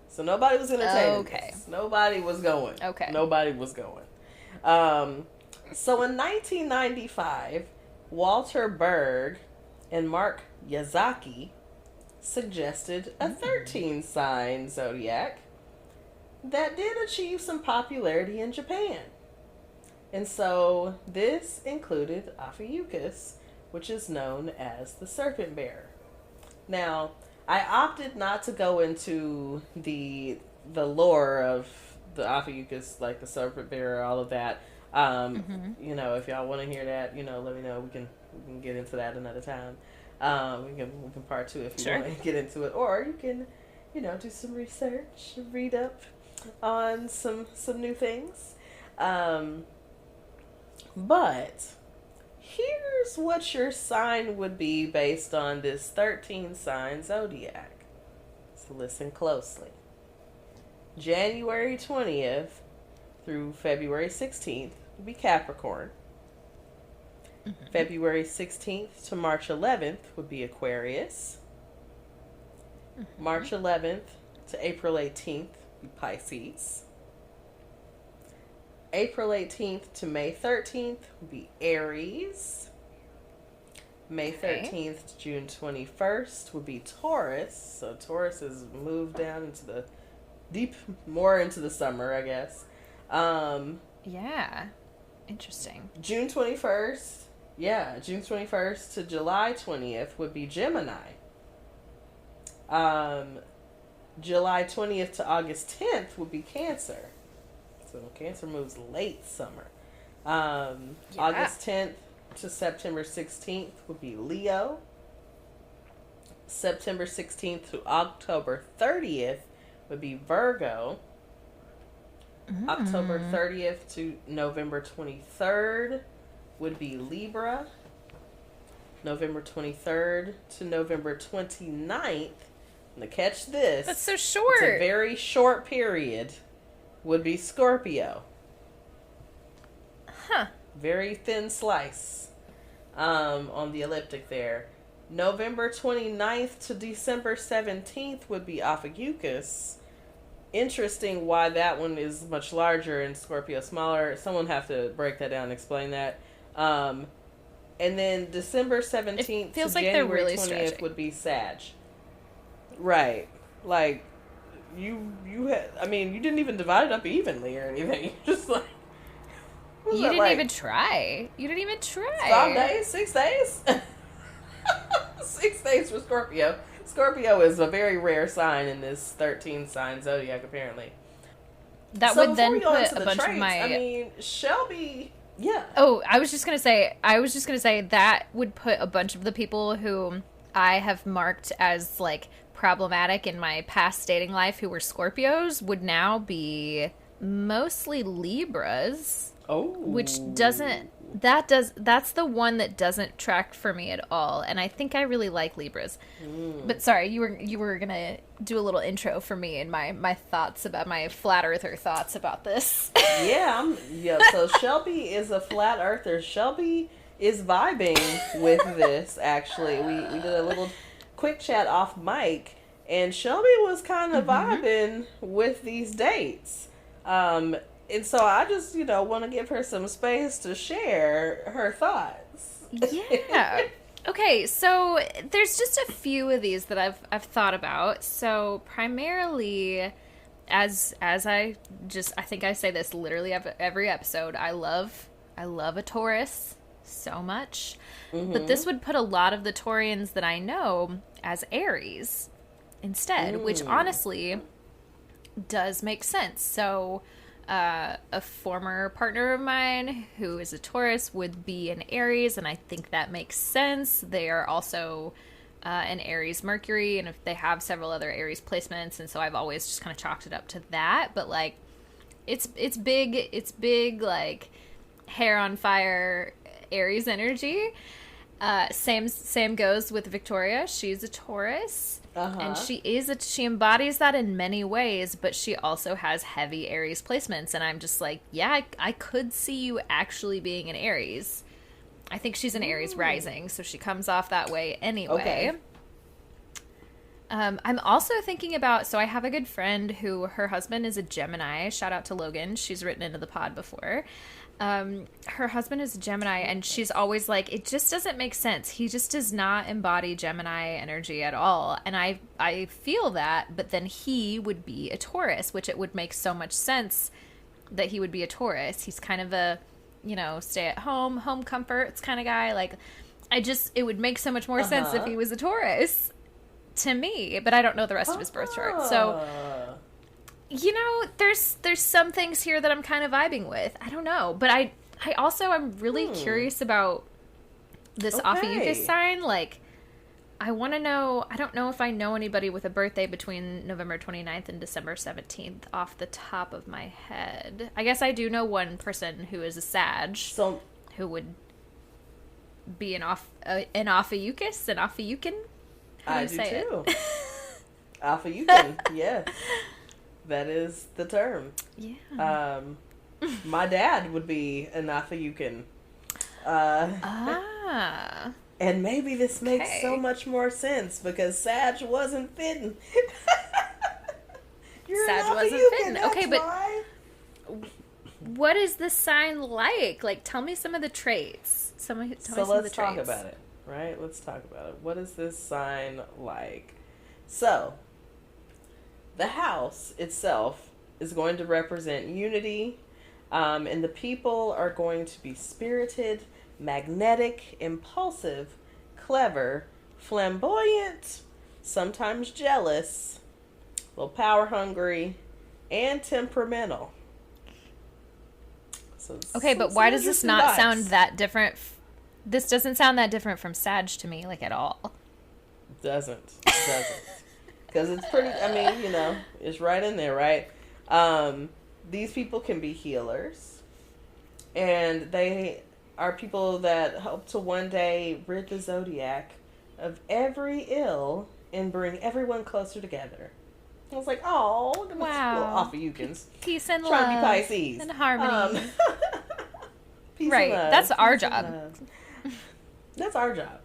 So nobody was entertaining this. Nobody was going.
Okay.
Nobody was going. So in 1995, Walter Berg and Mark Yazaki suggested a 13-sign zodiac that did achieve some popularity in Japan. And so this included Ophiuchus, which is known as the serpent bearer. Now, I opted not to go into the lore of the Ophiuchus, like the serpent bearer, all of that. If y'all want to hear that, let me know. We can get into that another time. We can part two if you want to get into it, or you can, do some research, read up on some new things. But here's what your sign would be based on this 13-sign zodiac. So listen closely. January 20th through February 16th would be Capricorn. February 16th to March 11th would be Aquarius. March 11th to April 18th would be Pisces. April 18th to May 13th would be Aries. May 13th to June 21st would be Taurus. So Taurus has moved down into more into the summer, I guess.
Yeah. Interesting.
June 21st to July 20th would be Gemini. July 20th to August 10th would be Cancer. So Cancer moves late summer. August 10th to September 16th would be Leo. September 16th to October 30th would be Virgo. October 30th to November 23rd would be Libra. November 23rd to November 29th. Now catch this.
That's so short.
It's a very short period. Would be Scorpio.
Huh.
Very thin slice on the elliptic there. November 29th to December 17th would be Ophiuchus. Interesting why that one is much larger and Scorpio smaller. Someone have to break that down and explain that. And then December 17th to January
really
20th
stretching.
would be Sag. Right. Like, you didn't even divide it up evenly or anything. Just like...
You didn't even try.
5 days? 6 days? 6 days for Scorpio. Scorpio is a very rare sign in this 13-sign zodiac, apparently.
That
So
would
before
then
we go
put
into
a
the
bunch
traits,
of my...
Shelby... Yeah.
Oh, I was just gonna say that would put a bunch of the people who I have marked as, like, problematic in my past dating life who were Scorpios would now be mostly Libras.
Oh.
Which that's the one that doesn't track for me at all, and I think I really like Libras. But sorry, you were gonna do a little intro for me and my thoughts about my flat earther thoughts about this.
So Shelby is a flat earther. Shelby is vibing with this, actually. We did a little quick chat off mic, and Shelby was kind of vibing with these dates. And so I just, want to give her some space to share her thoughts.
Yeah. Okay, so there's just a few of these that I've thought about. So primarily, as I think I say this literally every episode, I love a Taurus so much. Mm-hmm. But this would put a lot of the Taurians that I know as Aries instead, which honestly does make sense. So a former partner of mine who is a Taurus would be an Aries, and I think that makes sense. They are also an Aries Mercury, and if they have several other Aries placements, and so I've always just kind of chalked it up to that. But like, it's big, like hair on fire Aries energy. Same goes with Victoria. She's a Taurus. And she embodies that in many ways, but she also has heavy Aries placements. And I'm just like, yeah, I could see you actually being an Aries. I think she's an Aries rising, so she comes off that way anyway. Okay. I'm also thinking about, so I have a good friend who her husband is a Gemini. Shout out to Logan. She's written into the pod before. Her husband is a Gemini, and she's always like, it just doesn't make sense. He just does not embody Gemini energy at all. And I feel that, but then he would be a Taurus, which it would make so much sense that he would be a Taurus. He's kind of a, stay at home comforts kind of guy. Like, it would make so much more sense if he was a Taurus to me, but I don't know the rest of his birth chart. So, there's some things here that I'm kind of vibing with. I don't know. But I also am really curious about this Ophiuchus sign. Like, I want to know, I don't know if I know anybody with a birthday between November 29th and December 17th off the top of my head. I guess I do know one person who is a Sag, who would be an Ophiuchus, an Ophiucan.
I do too. Ophiucan, yes. That is the term. Yeah. My dad would be an Ophiucan. And maybe this makes so much more sense because Sag wasn't fitting.
Sag wasn't fitting. Okay, but what is this sign like? Like, tell me some of the traits. Tell me some of the traits.
Let's talk about it, right? Let's talk about it. What is this sign like? So, the house itself is going to represent unity, and the people are going to be spirited, magnetic, impulsive, clever, flamboyant, sometimes jealous, a little power hungry, and temperamental. So
okay, but why does this not sound that different? This doesn't sound that different from Sag to me, like, at all.
Doesn't. Because it's pretty, it's right in there, right? These people can be healers. And they are people that hope to one day rid the zodiac of every ill and bring everyone closer together. I was like, oh, look at this little Ophiuchans.
Peace and
love. Trying to be Pisces.
And harmony.
Peace
right,
and love.
that's our job.
That's our job.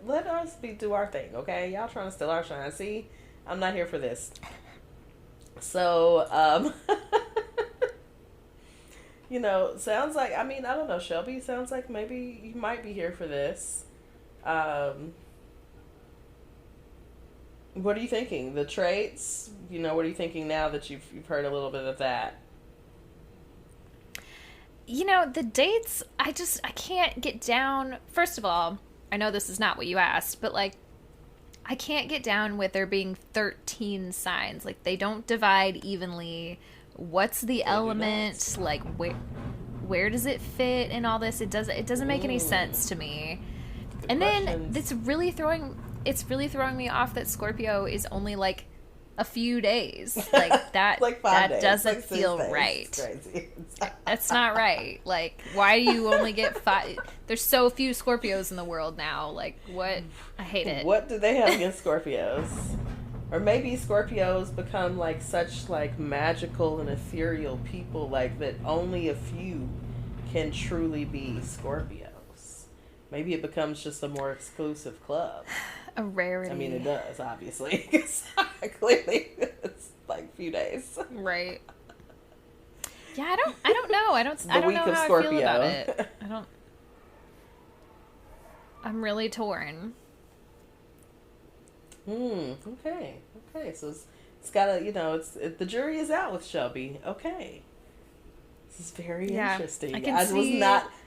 Let us do our thing, okay? Y'all trying to steal our shine. See? I'm not here for this. So, sounds like, I don't know, Shelby, sounds like maybe you might be here for this. What are you thinking? The traits? What are you thinking now that you've heard a little bit of that?
The dates, I can't get down. First of all, I know this is not what you asked, but, like, I can't get down with there being 13 signs. Like, they don't divide evenly. What's the element? Like, where does it fit in all this? It doesn't make any sense to me. Good and questions. Then it's really throwing me off that Scorpio is only like a few days. Like, that
like 5 days.
Doesn't
like
feel
days.
right.
It's crazy.
That's not right. Like, why do you only get 5? There's so few Scorpios in the world now. Like, what? I hate it.
What do they have against Scorpios? Or maybe Scorpios become like such like magical and ethereal people, like that only a few can truly be Scorpios. Maybe it becomes just a more exclusive club.
A rarity.
I mean, it does, obviously. Clearly, it's like a few days.
Right. Yeah, I don't know. I don't know how I feel about it. I'm really torn.
Okay. So it's gotta, the jury is out with Shelby. Okay. This is very interesting.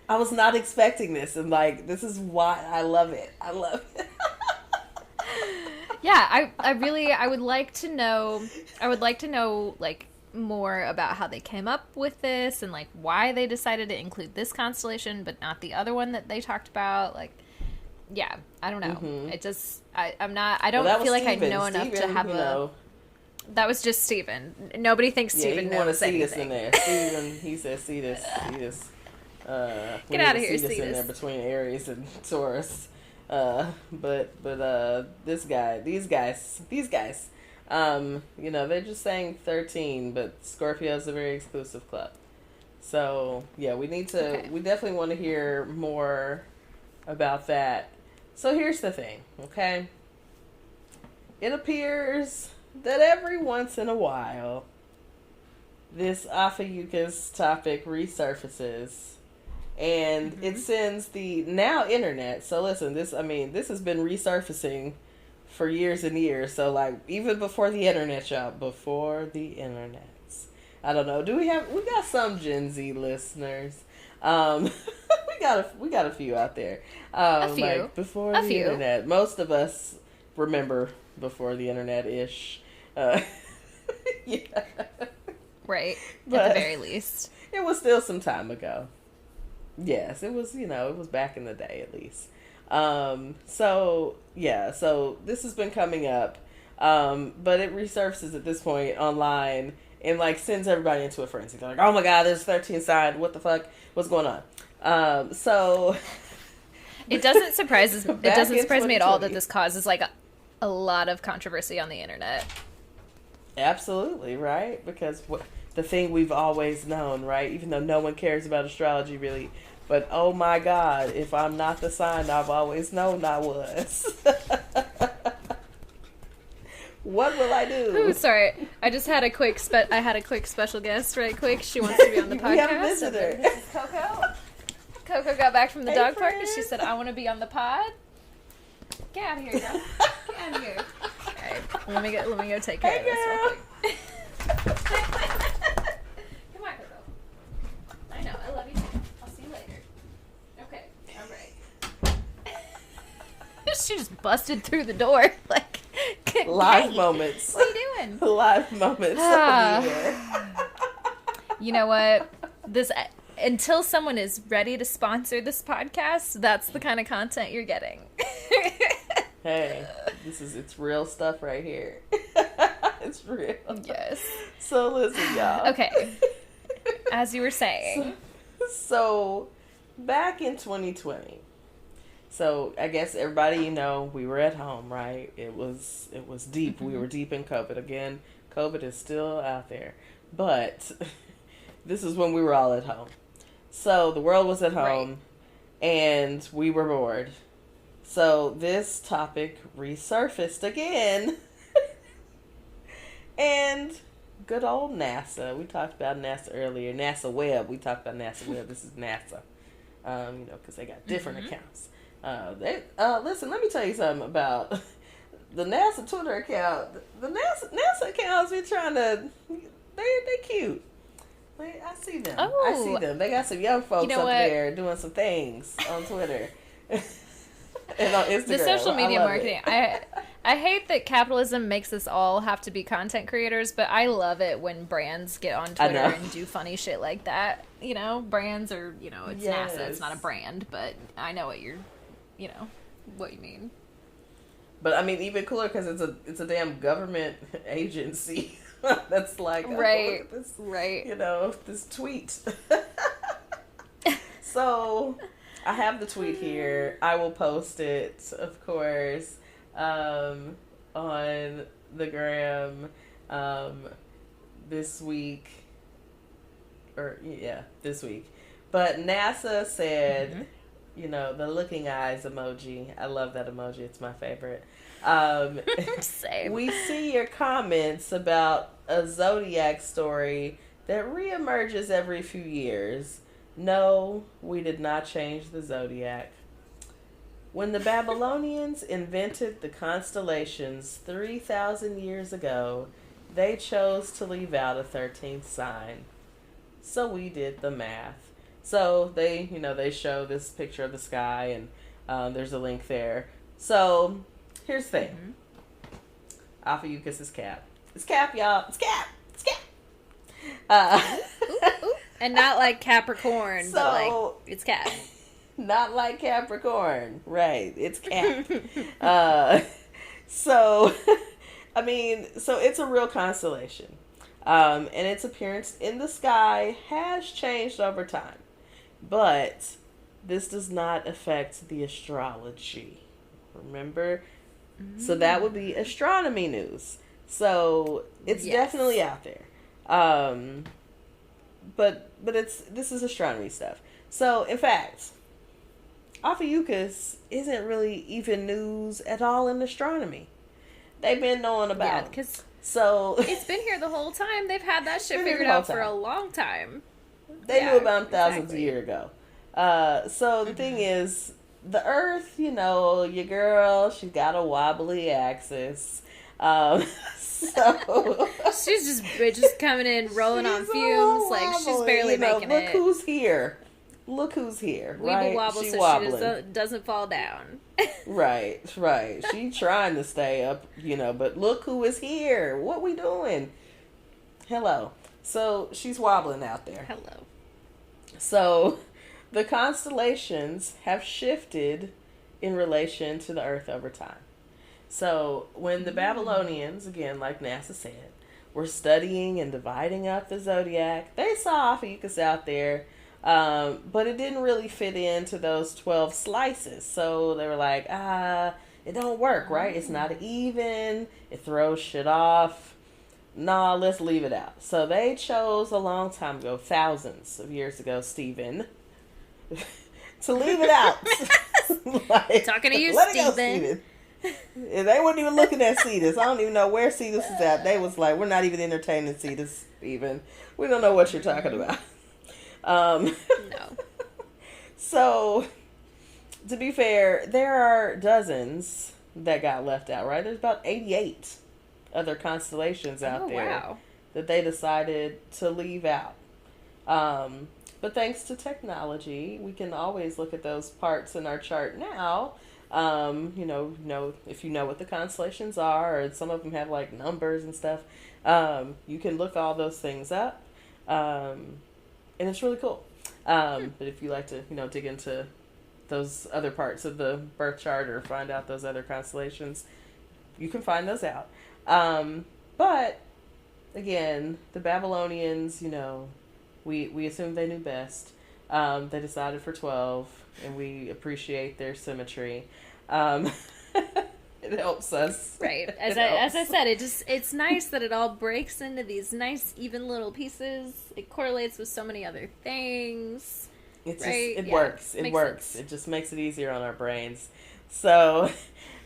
I was not expecting this, and like, this is why I love it.
Yeah, I would like to know, like, more about how they came up with this and like why they decided to include this constellation but not the other one that they talked about. Like, yeah, I don't know. Mm-hmm. It just, I don't feel like Steven. I know enough to have that was just Steven. Nobody thinks Steven knows anything.
In there. Steven, he says Cetus. Get
out of here,
Cetus in there between Aries and Taurus. But these guys, they're just saying 13, but Scorpio's a very exclusive club. So yeah, we definitely want to hear more about that. So here's the thing, okay? It appears that every once in a while, this Ophiuchus topic resurfaces, and it sends the now internet. So listen, this has been resurfacing for years and years. So like, even before the internet, y'all, before the internets. I don't know. We got some Gen Z listeners. We got a few out there.
A few.
Like before the internet. Most of us remember before the internet-ish. Yeah.
Right. But at the very least.
It was still some time ago. Yes, it was, it was back in the day at least. So this has been coming up. But it resurfaces at this point online and like sends everybody into a frenzy. They're like, oh my God, there's 13 side. What the fuck? What's going on? So
it doesn't surprise me at all that this causes like a lot of controversy on the internet.
Absolutely, right? Because the thing we've always known, right? Even though no one cares about astrology really, but oh my God, if I'm not the sign I've always known I was. What will I do?
Ooh, sorry, I just had a quick special guest right quick. She wants to be on the podcast.
We have a visitor.
This is Coco. Coco got back from the dog park and she said, I want to be on the pod. Get out of here, girl. Get out of here. Alright, let me go take care of this real quick. Come on, Coco. I know, I love you too. I'll see you later. Okay, alright. She just busted through the door. Like,
live moments.
What are you doing?
Live moments.
You know what? Until someone is ready to sponsor this podcast, that's the kind of content you're getting.
Hey, it's real stuff right here. It's real.
Yes.
So listen, y'all.
Okay. As you were saying.
So back in 2020. So I guess everybody, we were at home, right? It was deep. We were deep in COVID. Again, COVID is still out there. But this is when we were all at home. So the world was at home, and we were bored. So this topic resurfaced again. And good old NASA. We talked about NASA earlier. NASA Web. We talked about NASA Web. This is NASA. Because they got different accounts. Listen, let me tell you something about the NASA Twitter account. The NASA accounts be trying to, they're cute. I see them.
Oh.
I see them. They got some young folks up there doing some things on Twitter. And on Instagram.
The social media marketing. I hate that capitalism makes us all have to be content creators, but I love it when brands get on Twitter and do funny shit like that. Brands are, it's NASA. It's not a brand, but I know what what you mean.
But I mean, even cooler because it's a damn government agency. That's like,
right,
look at this,
right.
This tweet. So I have the tweet here. I will post it, of course, on the gram this week. This week. But NASA said, the looking eyes emoji. I love that emoji. It's my favorite.
Same.
We see your comments about a Zodiac story that reemerges every few years. No, we did not change the zodiac. When the Babylonians invented the constellations 3,000 years ago, they chose to leave out a 13th sign. So we did the math. So they show this picture of the sky, and there's a link there. So here's the thing. Ophiuchus is Cap. It's Cap, y'all. It's Cap. It's Cap.
And not like Capricorn, but like it's Cap.
Not like Capricorn. Right. It's Cap. So it's a real constellation. And its appearance in the sky has changed over time. But this does not affect the astrology. Remember? So that would be astronomy news. So it's definitely out there. But this is astronomy stuff. So in fact, Ophiuchus isn't really even news at all in astronomy. They've been knowing about it. So
it's been here the whole time. They've had that shit figured out for a long time.
They knew about thousands of years ago. So the thing is, the Earth, your girl, she's got a wobbly axis. So
she's just coming in, rolling on fumes, like she's barely making it.
Look who's here. Look who's here, right?
We wobble so she doesn't fall down.
Right. She trying to stay up, but look who is here. What we doing? Hello. So she's wobbling out there.
Hello.
So the constellations have shifted in relation to the Earth over time. So when the Babylonians, again, like NASA said, were studying and dividing up the zodiac, they saw Ophiuchus out there. But it didn't really fit into those 12 slices. So they were like, it don't work, right? It's not even. It throws shit off. Nah, let's leave it out. So they chose a long time ago, thousands of years ago, Stephen, to leave it out.
Talking to you, Stephen.
And they weren't even looking at Cetus. I don't even know where Cetus is at. They was like, we're not even entertaining Cetus, even. We don't know what you're talking about.
No.
So, to be fair, there are dozens that got left out, right? There's about 88 other constellations out there that they decided to leave out. But thanks to technology, we can always look at those parts in our chart now. If you know what the constellations are, or some of them have like numbers and stuff, you can look all those things up. And it's really cool. But if you like to, dig into those other parts of the birth chart or find out those other constellations, you can find those out. But again, the Babylonians, we assumed they knew best. They decided for 12, and we appreciate their symmetry. It helps us.
Right. As I said, it's nice that it all breaks into these nice, even little pieces. It correlates with so many other things.
It works. It works. Sense. It just makes it easier on our brains. So,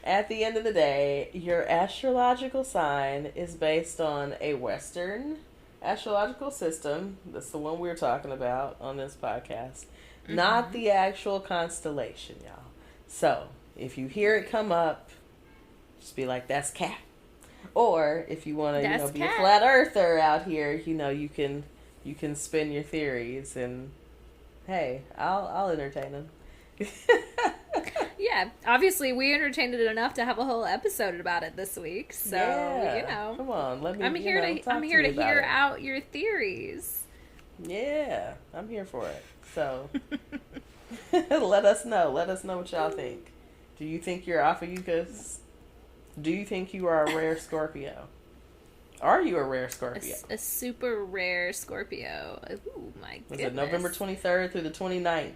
at the end of the day, your astrological sign is based on a Western astrological system. That's the one we're talking about on this podcast. Mm-hmm. Not the actual constellation, y'all. So, if you hear it come up, just be like, that's Cap. Or if you want to, be a flat earther out here, you can spin your theories, and hey, I'll entertain them.
Yeah, obviously we entertained it enough to have a whole episode about it this week. So
come on, let me.
I'm here to hear out your theories.
Yeah, I'm here for it. So let us know. Let us know what y'all think. Do you think you're Ophiuchus? Do you think you are a rare Scorpio? Are you a rare Scorpio?
A super rare Scorpio. Ooh, my goodness.
Was it November 23rd through the 29th?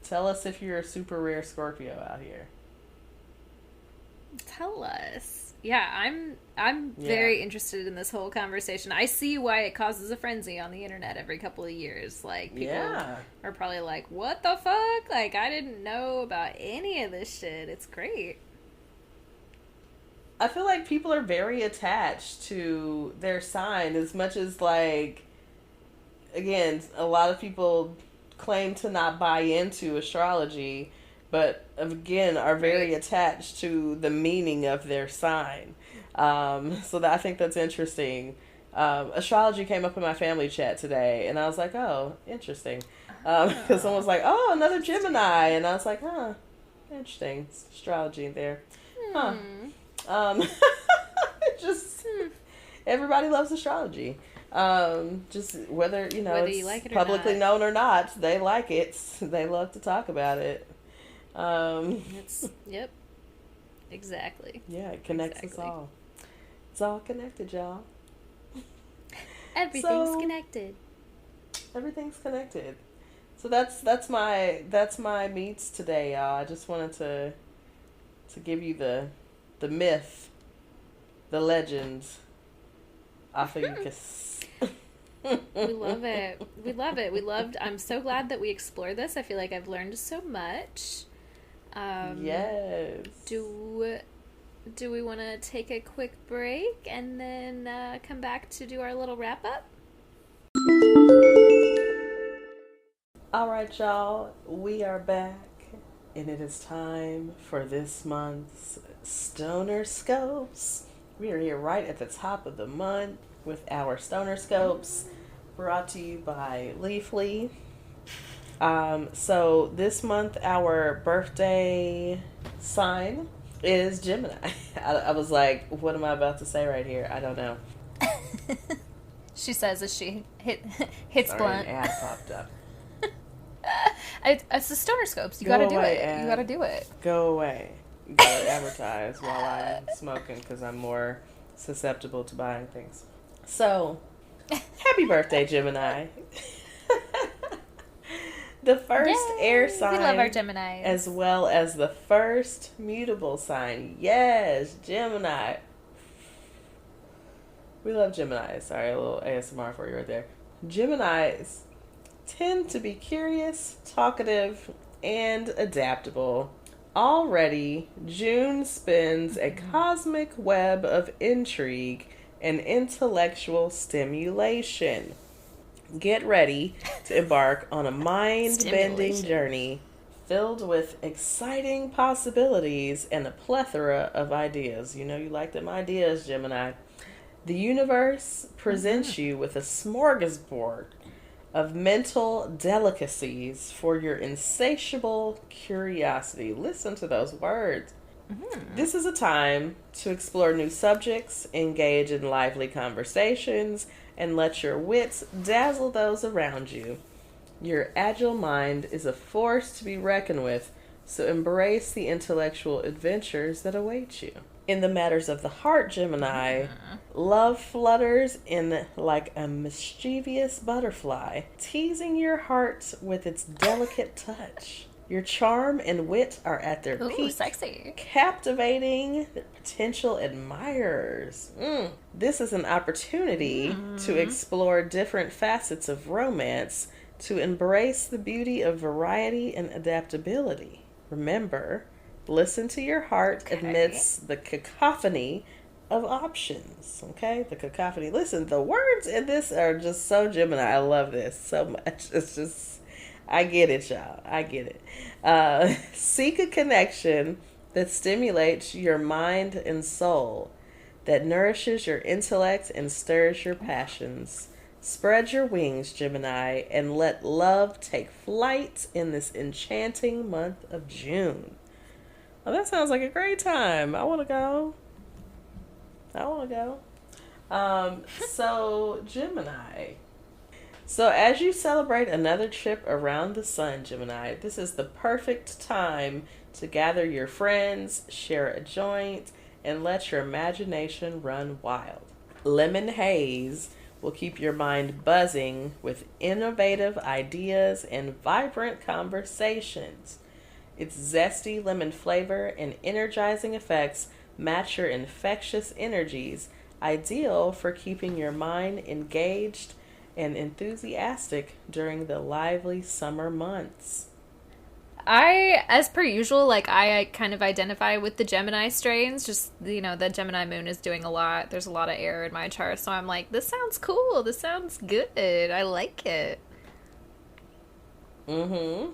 Tell us if you're a super rare Scorpio out here.
Tell us. Yeah, I'm very interested in this whole conversation. I see why it causes a frenzy on the internet every couple of years. Like, people are probably like, what the fuck? Like, I didn't know about any of this shit. It's great.
I feel like people are very attached to their sign as much as, like, again, a lot of people claim to not buy into astrology, but again, are very attached to the meaning of their sign. So that, I think that's interesting. Astrology came up in my family chat today, and I was like, oh, interesting. Because someone was like, oh, another Gemini. And I was like, huh, interesting. It's astrology there. Huh. Just, everybody loves astrology. Just whether,
Whether
it's
you like it or
publicly
not.
known or not, they like it. They love to talk about it.
Yep. Exactly.
Yeah, it connects us all. It's all connected, y'all.
Everything's connected.
Everything's connected. So that's my meets today, y'all. I just wanted to give you the myth, the legends. Ophiuchus.
We love it. We love it. I'm so glad that we explored this. I feel like I've learned so much.
Yes.
Do we want to take a quick break and then come back to do our little wrap up?
All right, y'all. We are back, and it is time for this month's Stoner Scopes. We are here right at the top of the month with our Stoner Scopes, brought to you by Leafly. So this month, our birthday sign is Gemini. I was like, what am I about to say right here? I don't know.
She says as she hits
Sorry,
blunt.
an ad popped up.
It's the Stoner Scopes. You gotta do it.
Ad.
You gotta do it.
Go away. You gotta advertise while I'm smoking because I'm more susceptible to buying things. So, happy birthday, Gemini. The first
Yay!
air sign.
We love our Gemini.
As well as the first mutable sign. Yes, Gemini. We love Gemini. Sorry, a little ASMR for you right there. Geminis tend to be curious, talkative, and adaptable. Already, June spins a cosmic web of intrigue and intellectual stimulation. Get ready to embark on a mind-bending journey filled with exciting possibilities and a plethora of ideas. You know you like them ideas, Gemini. The universe presents you with a smorgasbord of mental delicacies for your insatiable curiosity. Listen to those words. This is a time to explore new subjects, engage in lively conversations, and let your wits dazzle those around you. Your agile mind is a force to be reckoned with, so embrace the intellectual adventures that await you. In the matters of the heart, Gemini, love flutters in like a mischievous butterfly, teasing your heart with its delicate touch. Your charm and wit are at their peak,
sexy.
captivating the potential admirers. This is an opportunity to explore different facets of romance, to embrace the beauty of variety and adaptability. Remember, listen to your heart amidst the cacophony of options. Okay? The cacophony. Listen, the words in this are just so Gemini. I love this so much. It's just, I get it, y'all. I get it. Seek a connection that stimulates your mind and soul, that nourishes your intellect and stirs your passions. Spread your wings, Gemini, and let love take flight in this enchanting month of June. Oh, that sounds like a great time. I want to go. So, Gemini. So, as you celebrate another trip around the sun, Gemini, this is the perfect time to gather your friends, share a joint, and let your imagination run wild. Lemon haze will keep your mind buzzing with innovative ideas and vibrant conversations. Its zesty lemon flavor and energizing effects match your infectious energies, ideal for keeping your mind engaged and enthusiastic during the lively summer months.
as per usual, like, I kind of identify with the Gemini strains. Just, you know, the Gemini moon is doing a lot. There's a lot of air in my chart. So I'm like, this sounds cool. This sounds good. I like it.
Mm-hmm.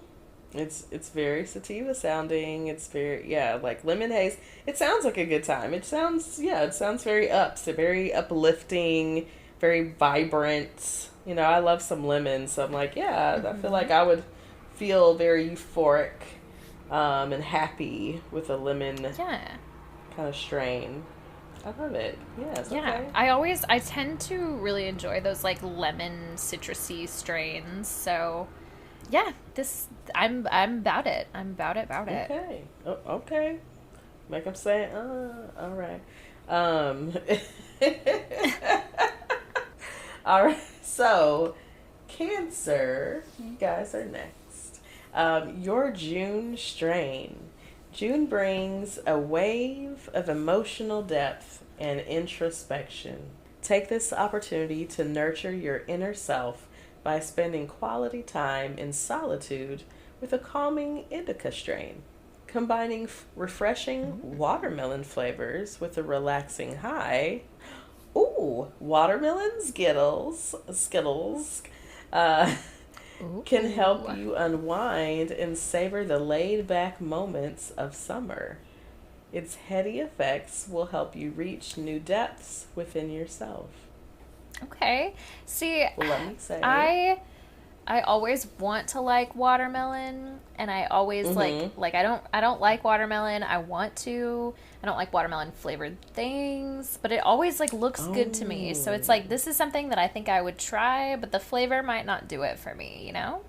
It's very sativa sounding. It's very, yeah, like lemon haze. It sounds like a good time. It sounds very so very uplifting, very vibrant. You know, I love some lemon, so I'm like, yeah, I feel like I would feel very euphoric and happy with a lemon
Yeah.
kind of strain. I love it. Yes,
Yeah.
okay.
I tend to really enjoy those, like, lemon citrusy strains. So, yeah, I'm about it. I'm about it.
Okay. Oh, okay. Make them say, all right. All right. So, Cancer, you guys are next. Your June strain. June brings a wave of emotional depth and introspection. Take this opportunity to nurture your inner self by spending quality time in solitude with a calming indica strain. Combining refreshing watermelon flavors with a relaxing high. Ooh, watermelon Skittles can help you unwind and savor the laid-back moments of summer. Its heady effects will help you reach new depths within yourself.
Okay. See,
Well, let me say,
I always want to like watermelon, and I always like I don't like watermelon. I want to. I don't like watermelon flavored things, but it always like looks good to me. So it's like, this is something that I think I would try, but the flavor might not do it for me, you know?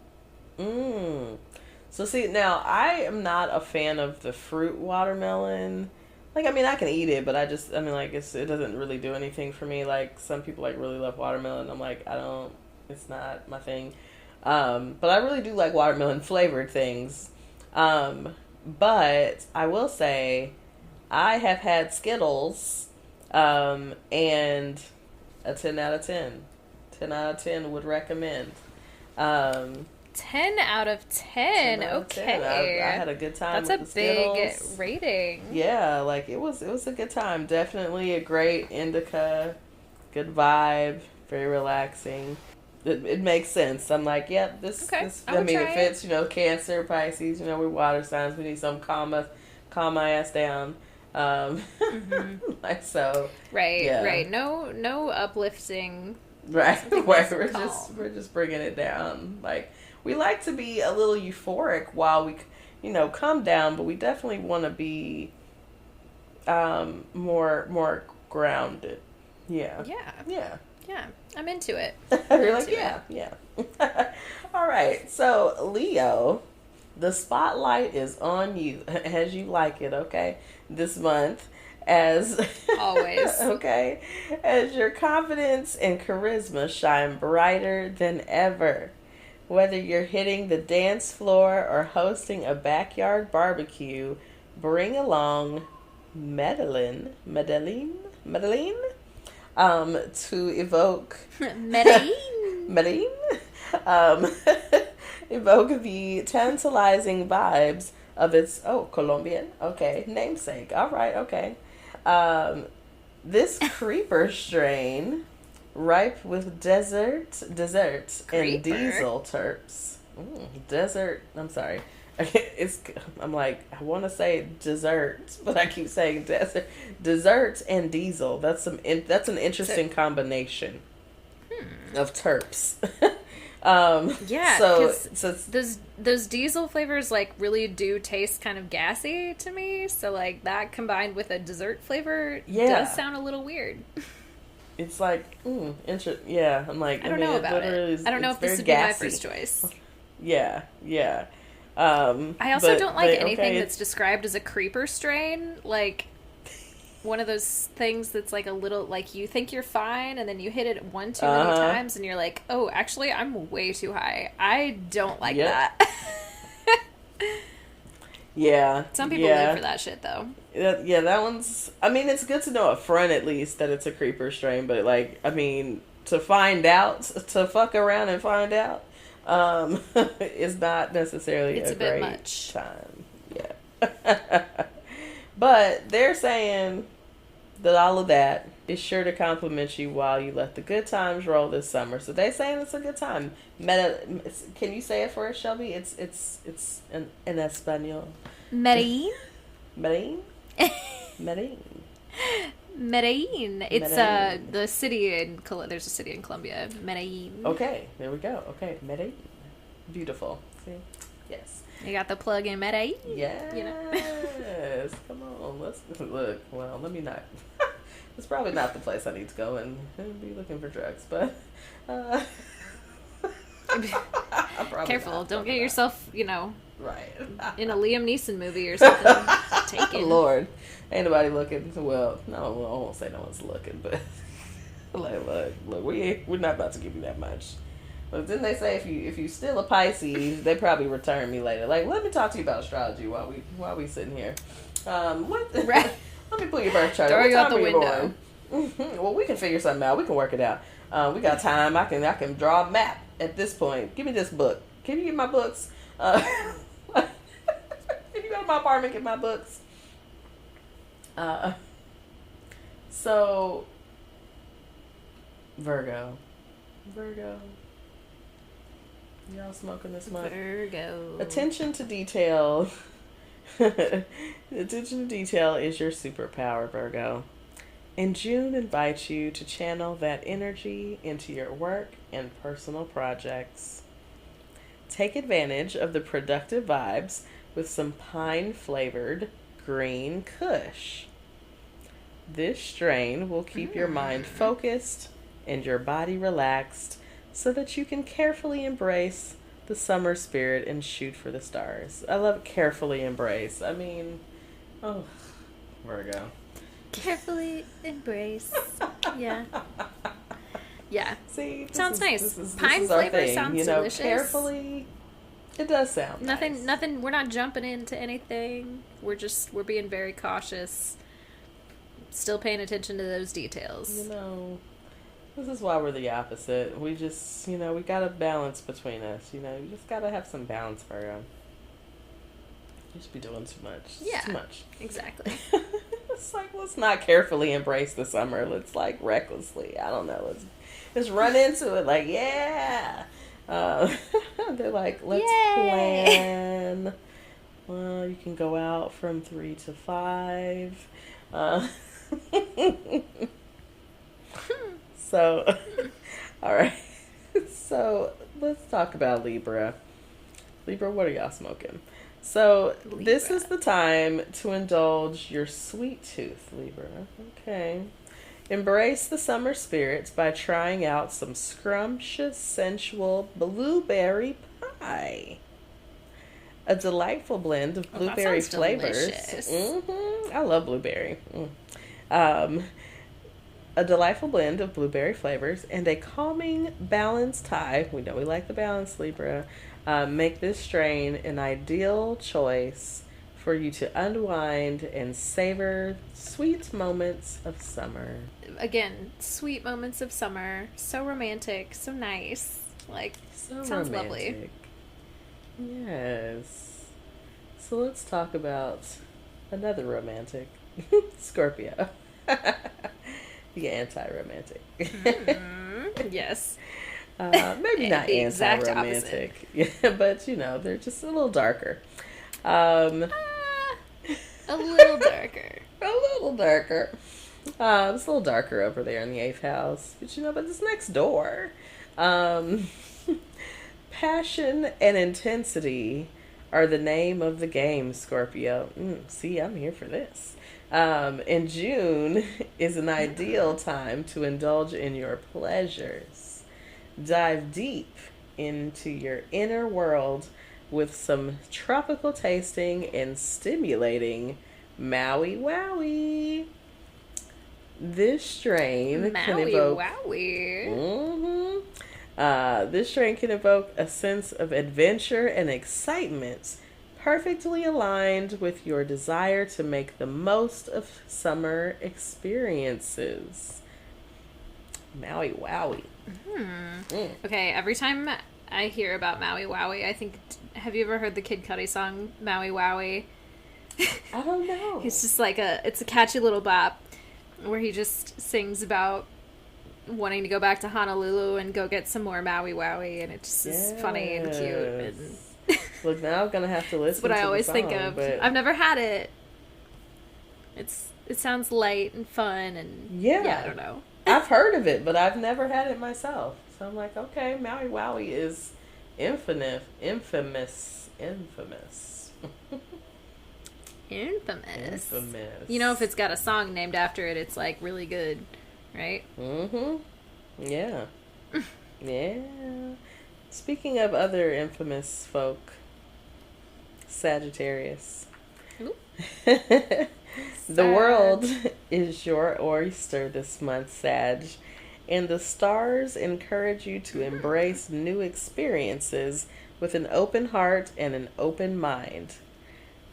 So see, now I am not a fan of the fruit watermelon. Like, I mean, I can eat it, but it doesn't really do anything for me. Like, some people like really love watermelon. I'm like, it's not my thing. But I really do like watermelon flavored things. But I will say, I have had Skittles, and a 10 out of 10. 10 out of 10 would recommend.
10 out of 10.
10 out of
Okay.
10. I had a good time.
That's
with
a
the
big
Skittles.
rating.
Yeah, like it was a good time. Definitely a great indica, good vibe, very relaxing. It makes sense. I'm like, yeah, this
I would try
it fits, Cancer, Pisces, we're water signs, we need some calm my ass down. Like, so
Right,
yeah.
right. No uplifting.
Right.
Something
Right.
nice and calm.
We're just bringing it down. Like, we like to be a little euphoric while we, come down, but we definitely want to be more grounded. Yeah.
Yeah.
Yeah.
Yeah. I'm into it.
You're like, yeah. All right. So, Leo, the spotlight is on you as you like it, okay? This month, as
Always.
okay, as your confidence and charisma shine brighter than ever. Whether you're hitting the dance floor or hosting a backyard barbecue, bring along Medellin, to evoke Medellin, evoke the tantalizing vibes of its Colombian, okay, namesake. All right, okay. This creeper strain, ripe with desert and diesel terps. Desert. I'm sorry. I'm like, I want to say dessert, but I keep saying dessert and diesel. That's an interesting combination of terps.
Yeah,
so
those diesel flavors like really do taste kind of gassy to me. So like that combined with a dessert flavor does sound a little weird.
It's like yeah. I'm like,
I don't know about it. I don't know if this would be my first choice.
Yeah.
I also don't like anything that's described as a creeper strain. Like one of those things that's like a little, like you think you're fine and then you hit it one too many times and you're like, oh, actually I'm way too high. I don't like that.
Yeah.
Some people live for that shit though.
Yeah, that one's, I mean, it's good to know up front at least that it's a creeper strain, but like, I mean, to fuck around and find out, is not necessarily
It's
a
a bit
great
much.
time. Yeah. But they're saying that all of that is sure to compliment you while you let the good times roll this summer. So they saying it's a good time. Can you say it for us, Shelby? It's in Espanol.
Medellin?
Medellin? Medellin.
Medellin. It's
Medellin.
the city in there's a city in Colombia. Medellin.
Okay, there we go. Okay, Medellin. Beautiful. See? Yes.
You got the plug in Medellin.
Yes.
You know?
Come on. Let's look. Well, let me not. It's probably not the place I need to go and be looking for drugs, but
Careful, don't get yourself,
right
in a Liam Neeson movie or something. Taken.
Lord, ain't nobody looking. Well, no, I won't say no one's looking, but look, we're not about to give you that much. But didn't they say if you steal a Pisces, they probably return me later? Like, let me talk to you about astrology while we sitting here.
Right.
Let me pull your birth chart.
Throw
What
you out
time
the
were you
window.
born? Well, we can figure something out. We can work it out. We got time. I can draw a map at this point. Give me this book. Can you get my books? Can you go to my apartment and get my books? So Virgo. Y'all smoking this month?
Virgo.
Attention to detail. Attention to detail is your superpower, Virgo. And June invites you to channel that energy into your work and personal projects. Take advantage of the productive vibes with some pine-flavored green kush. This strain will keep your mind focused and your body relaxed so that you can carefully embrace the summer spirit and shoot for the stars. I love carefully embrace. I mean, oh, Virgo.
Carefully embrace. Yeah. Yeah.
See,
Sounds nice.
This
Pine
is our
flavor
thing,
sounds delicious.
Carefully. It does sound nice.
Nothing. We're not jumping into anything. We're being very cautious. Still paying attention to those details.
This is why we're the opposite. We just, we got a balance between us. You just got to have some balance, Virgo. You just be doing too much.
Yeah.
Too much.
Exactly.
It's like, let's not carefully embrace the summer. Let's, recklessly. I don't know. Let's run into it. Like, yeah. They're like, let's plan. You can go out from 3 to 5. So, all right. So, let's talk about Libra. Libra, what are y'all smoking? So, this is the time to indulge your sweet tooth, Libra. Okay. Embrace the summer spirits by trying out some scrumptious, sensual blueberry pie. A delightful blend of blueberry flavors. I love blueberry. A delightful blend of blueberry flavors and a calming, balanced high. We know we like the balance, Libra. Make this strain an ideal choice for you to unwind and savor sweet moments of summer.
Again, sweet moments of summer. So romantic, so nice. Sounds
romantic.
lovely.
Yes. So let's talk about another romantic, Scorpio. The anti-romantic.
Yes.
Maybe not
the exact
anti-romantic. Yeah, but they're just a little darker. A
little darker.
A little darker. It's a little darker over there in the 8th house. But it's next door. Passion and intensity are the name of the game, Scorpio. See, I'm here for this. And June is an ideal time to indulge in your pleasures. Dive deep into your inner world with some tropical tasting and stimulating Maui Wowie. This strain can evoke...
Wowie.
This strain can evoke a sense of adventure and excitement, perfectly aligned with your desire to make the most of summer experiences. Maui Wowie.
Okay, every time I hear about Maui Wowie, I think, have you ever heard the Kid Cudi song, Maui Wowie?
I don't know.
It's just like it's a catchy little bop where he just sings about wanting to go back to Honolulu and go get some more Maui Wowie, and it just is funny and cute. And
look, now I'm gonna have to listen.
That's what
to
I always
the song,
think of.
but...
I've never had it. It sounds light and fun, and yeah, I don't know.
I've heard of it, but I've never had it myself. So I'm like, okay, Maui Wowie is infamous.
Infamous.
Infamous.
You know, if it's got a song named after it, it's like really good, right?
Mm-hmm. Yeah. Yeah. Speaking of other infamous folk, Sagittarius. The world is your oyster this month, Sag, and the stars encourage you to embrace new experiences with an open heart and an open mind.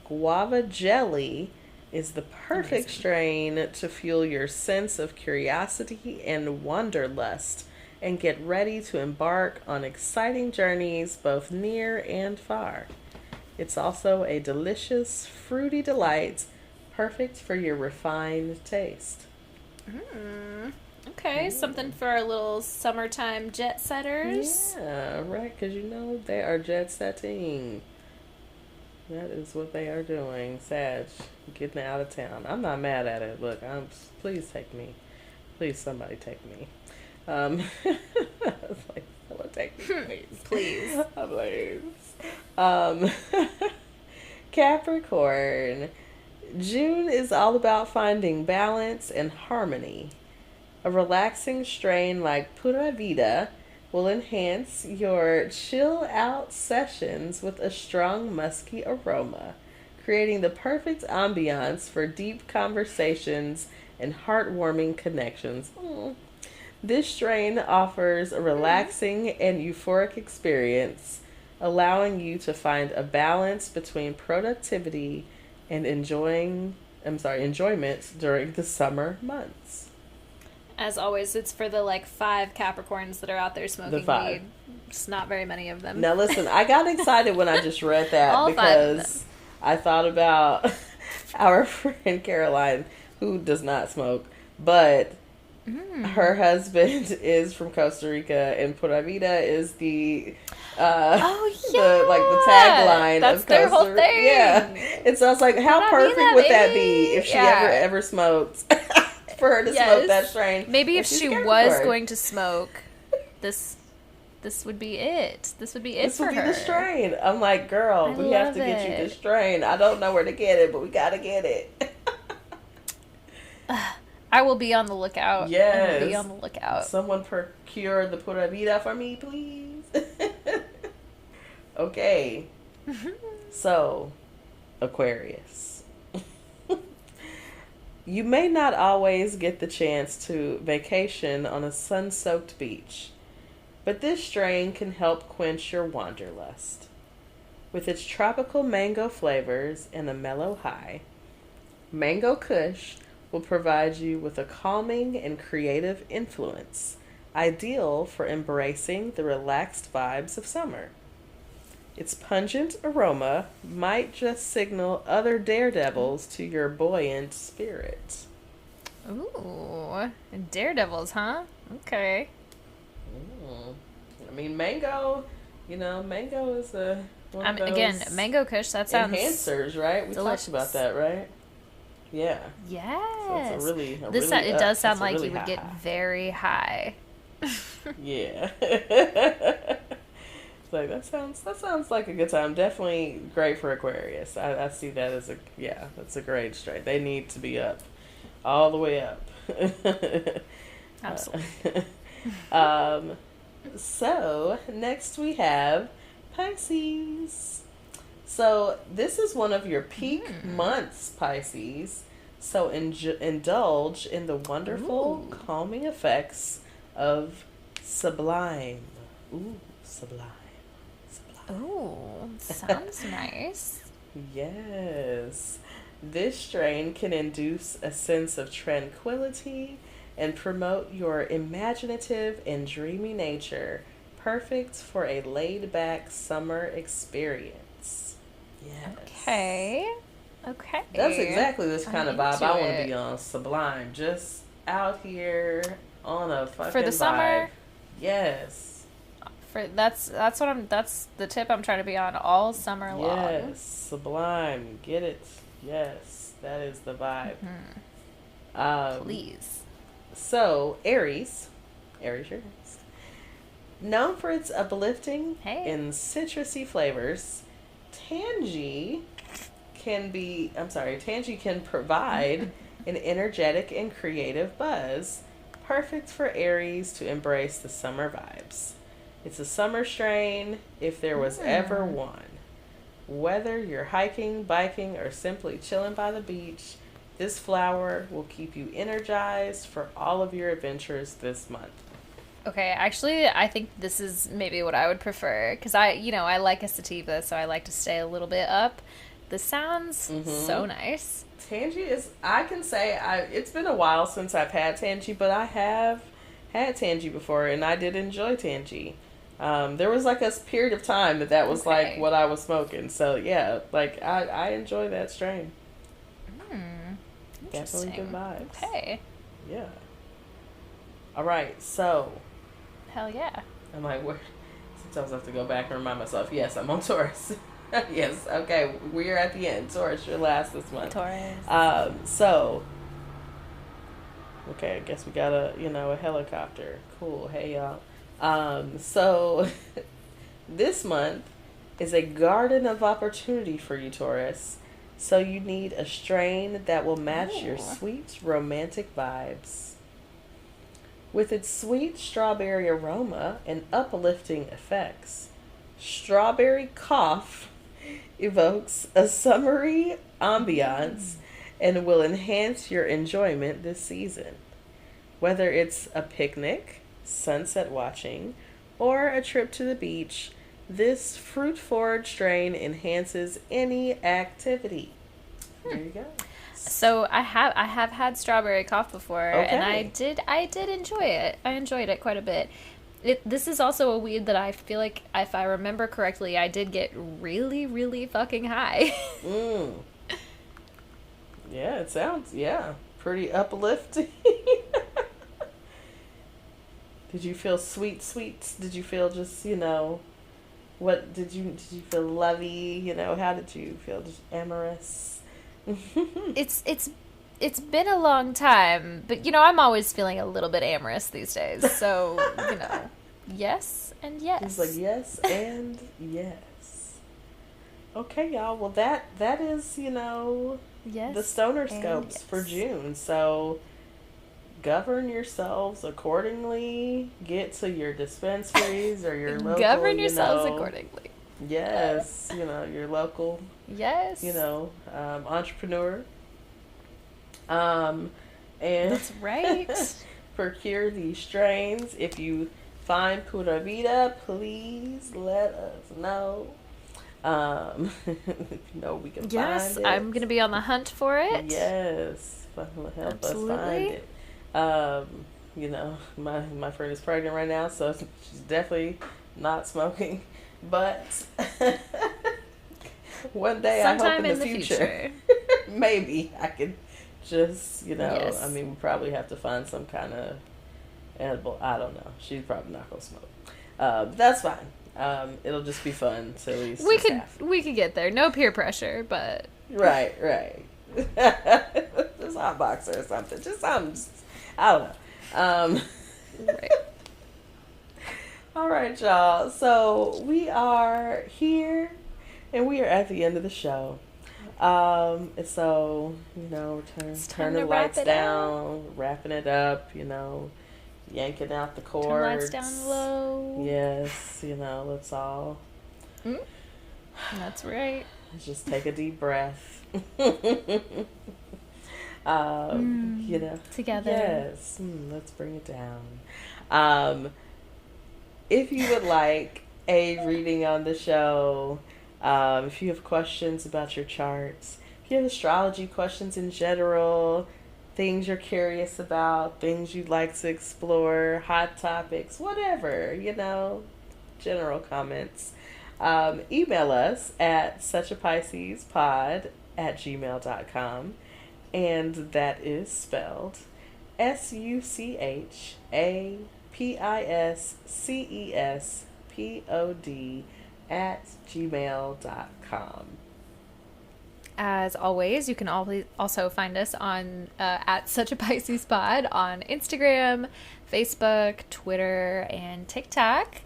Guava jelly is the perfect strain to fuel your sense of curiosity and wanderlust, and get ready to embark on exciting journeys both near and far. It's also a delicious, fruity delight, perfect for your refined taste.
Okay, something for our little summertime jet setters.
Yeah, right, because they are jet setting. That is what they are doing. Sag, getting out of town. I'm not mad at it. Look, please take me. Please, somebody take me. I was like, someone take me, please. Please. Capricorn. June is all about finding balance and harmony. A relaxing strain like Pura Vida will enhance your chill-out sessions with a strong musky aroma, creating the perfect ambiance for deep conversations and heartwarming connections. This strain offers a relaxing and euphoric experience, allowing you to find a balance between productivity and enjoyment during the summer months.
As always, it's for the 5 Capricorns that are out there smoking weed. Just not very many of them.
Now listen, I got excited when I just read that because I thought about our friend Caroline, who does not smoke, but her husband is from Costa Rica, and Pura Vida is the the tagline
That's
of
their
Costa
whole thing.
Yeah, and so I was like, how perfect would that be if she ever smoked? For her to smoke that strain.
Maybe if she was going to smoke, this would be it. This would be it for her. This would be the
strain. I'm like, girl, we have to get you this strain. I don't know where to get it, but we gotta get it.
I will be on the lookout.
Yes.
I will be on the lookout.
Someone procure the Pura Vida for me, please. Okay. So, Aquarius. You may not always get the chance to vacation on a sun-soaked beach, but this strain can help quench your wanderlust. With its tropical mango flavors and a mellow high, Mango Kush will provide you with a calming and creative influence, ideal for embracing the relaxed vibes of summer. Its pungent aroma might just signal other daredevils to your buoyant spirit.
Ooh, daredevils, huh? Okay.
I mean, mango, mango is one of those
again, Mango Kush, that sounds
enhancers, right? We
delicious.
talked about that, right? Yeah.
Yes.
So it's
it does sound like
really
you would
high.
get very high.
Yeah. Like that sounds like a good time. Definitely great for Aquarius. I see that as that's a great strain. They need to be up, all the way up.
Absolutely.
So next we have Pisces. So this is one of your peak months, Pisces. So indulge in the wonderful calming effects of Sublime. Ooh, Sublime.
Oh, sounds nice.
Yes. This strain can induce a sense of tranquility and promote your imaginative and dreamy nature, perfect for a laid-back summer experience. Yes.
Okay.
That's exactly this kind of vibe I want to be
it.
on. Sublime. Just out here on a fucking
For the
vibe.
summer?
Yes.
That's the tip I'm trying to be on all summer long.
Yes. Sublime. Get it. Yes. That is the vibe.
Please.
So, Aries your next. Known for its uplifting and citrusy flavors, Tangy can provide an energetic and creative buzz, perfect for Aries to embrace the summer vibes. It's a summer strain if there was ever one. Whether you're hiking, biking, or simply chilling by the beach, this flower will keep you energized for all of your adventures this month.
Okay, actually, I think this is maybe what I would prefer, because I like a sativa, so I like to stay a little bit up. This sounds so nice.
Tangy is, I can say, it's been a while since I've had Tangy, but I have had Tangy before, and I did enjoy Tangy. There was like a period of time that was like what I was smoking. So yeah, like I enjoy that strain. Definitely good vibes.
Okay.
Yeah. All right, so.
Hell yeah.
I'm like, where? Sometimes I have to go back and remind myself. Yes, I'm on Taurus. Yes. Okay, we're at the end. Taurus, you're last this month.
Taurus.
So. Okay, I guess we got a helicopter. Cool. Hey y'all. So this month is a garden of opportunity for you, Taurus. So you need a strain that will match your sweet romantic vibes. With its sweet strawberry aroma and uplifting effects, Strawberry Cough evokes a summery ambiance and will enhance your enjoyment this season. Whether it's a picnic, sunset watching, or a trip to the beach, this fruit-forward strain enhances any activity. There you go.
So I have had strawberry cough before, and I did enjoy it. I enjoyed it quite a bit. This is also a weed that I feel like, if I remember correctly, I did get really, really fucking high.
Yeah, it sounds pretty uplifting. Did you feel sweet? Did you feel just, what did you feel lovey? How did you feel? Just amorous?
It's been a long time, but I'm always feeling a little bit amorous these days. So, yes and yes.
He's like, yes and yes. Okay, y'all. Well, that is,
yes,
the stoner scopes for June. So govern yourselves accordingly. Get to your dispensaries or your local.
Govern yourselves accordingly.
Yes, your local.
Yes.
Entrepreneur. And
that's right.
Procure these strains. If you find Pura Vida, please let us know. We can find it.
Yes, I'm going to be on the hunt for it.
Yes. Help us find it. My friend is pregnant right now, so she's definitely not smoking. But one day,
sometime
I hope in the future. Maybe I could just,
yes.
I mean, we probably have to find some kind of edible. I don't know. She's probably not going to smoke. But that's fine. It'll just be fun to at least
we could get there. No peer pressure, but
right. Just hot boxer or something. Just something. I don't know.
Right.
All right, y'all. So we are here, and we are at the end of the show. So turn the lights down, wrapping it up. Yanking out the cords.
Turn lights down low.
Yes, let's all.
That's right.
Just take a deep breath.
Together.
Yes. Let's bring it down. If you would like a reading on the show, if you have questions about your charts, if you have astrology questions in general, things you're curious about, things you'd like to explore, hot topics, whatever, general comments, email us at suchapiscespod@gmail.com. And that is spelled SuchAPiscespod
As always, you can also find us on at Such a Pisces Pod on Instagram, Facebook, Twitter, and TikTok.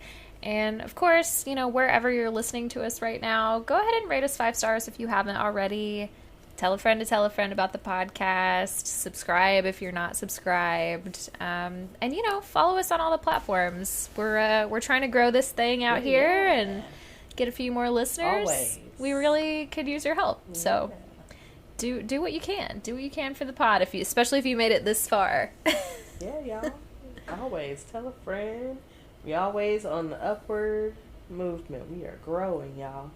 And of course, wherever you're listening to us right now, go ahead and rate us 5 stars if you haven't already. Tell a friend to tell a friend about the podcast. Subscribe if you're not subscribed. And follow us on all the platforms. We're trying to grow this thing out here and get a few more listeners.
Always.
We really could use your help. So do what you can. Do what you can for the pod, especially if you made it this far.
Yeah, y'all. Always tell a friend. We always on the upward movement. We are growing, y'all.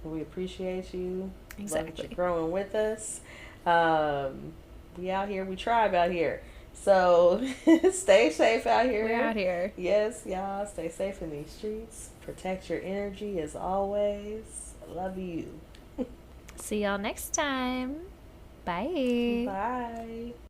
We appreciate you.
Exactly.
Love that you're growing with us. We out here. We tribe out here. So stay safe out here.
We're out here.
Yes, y'all. Stay safe in these streets. Protect your energy as always. I love you.
See y'all next time. Bye.
Bye.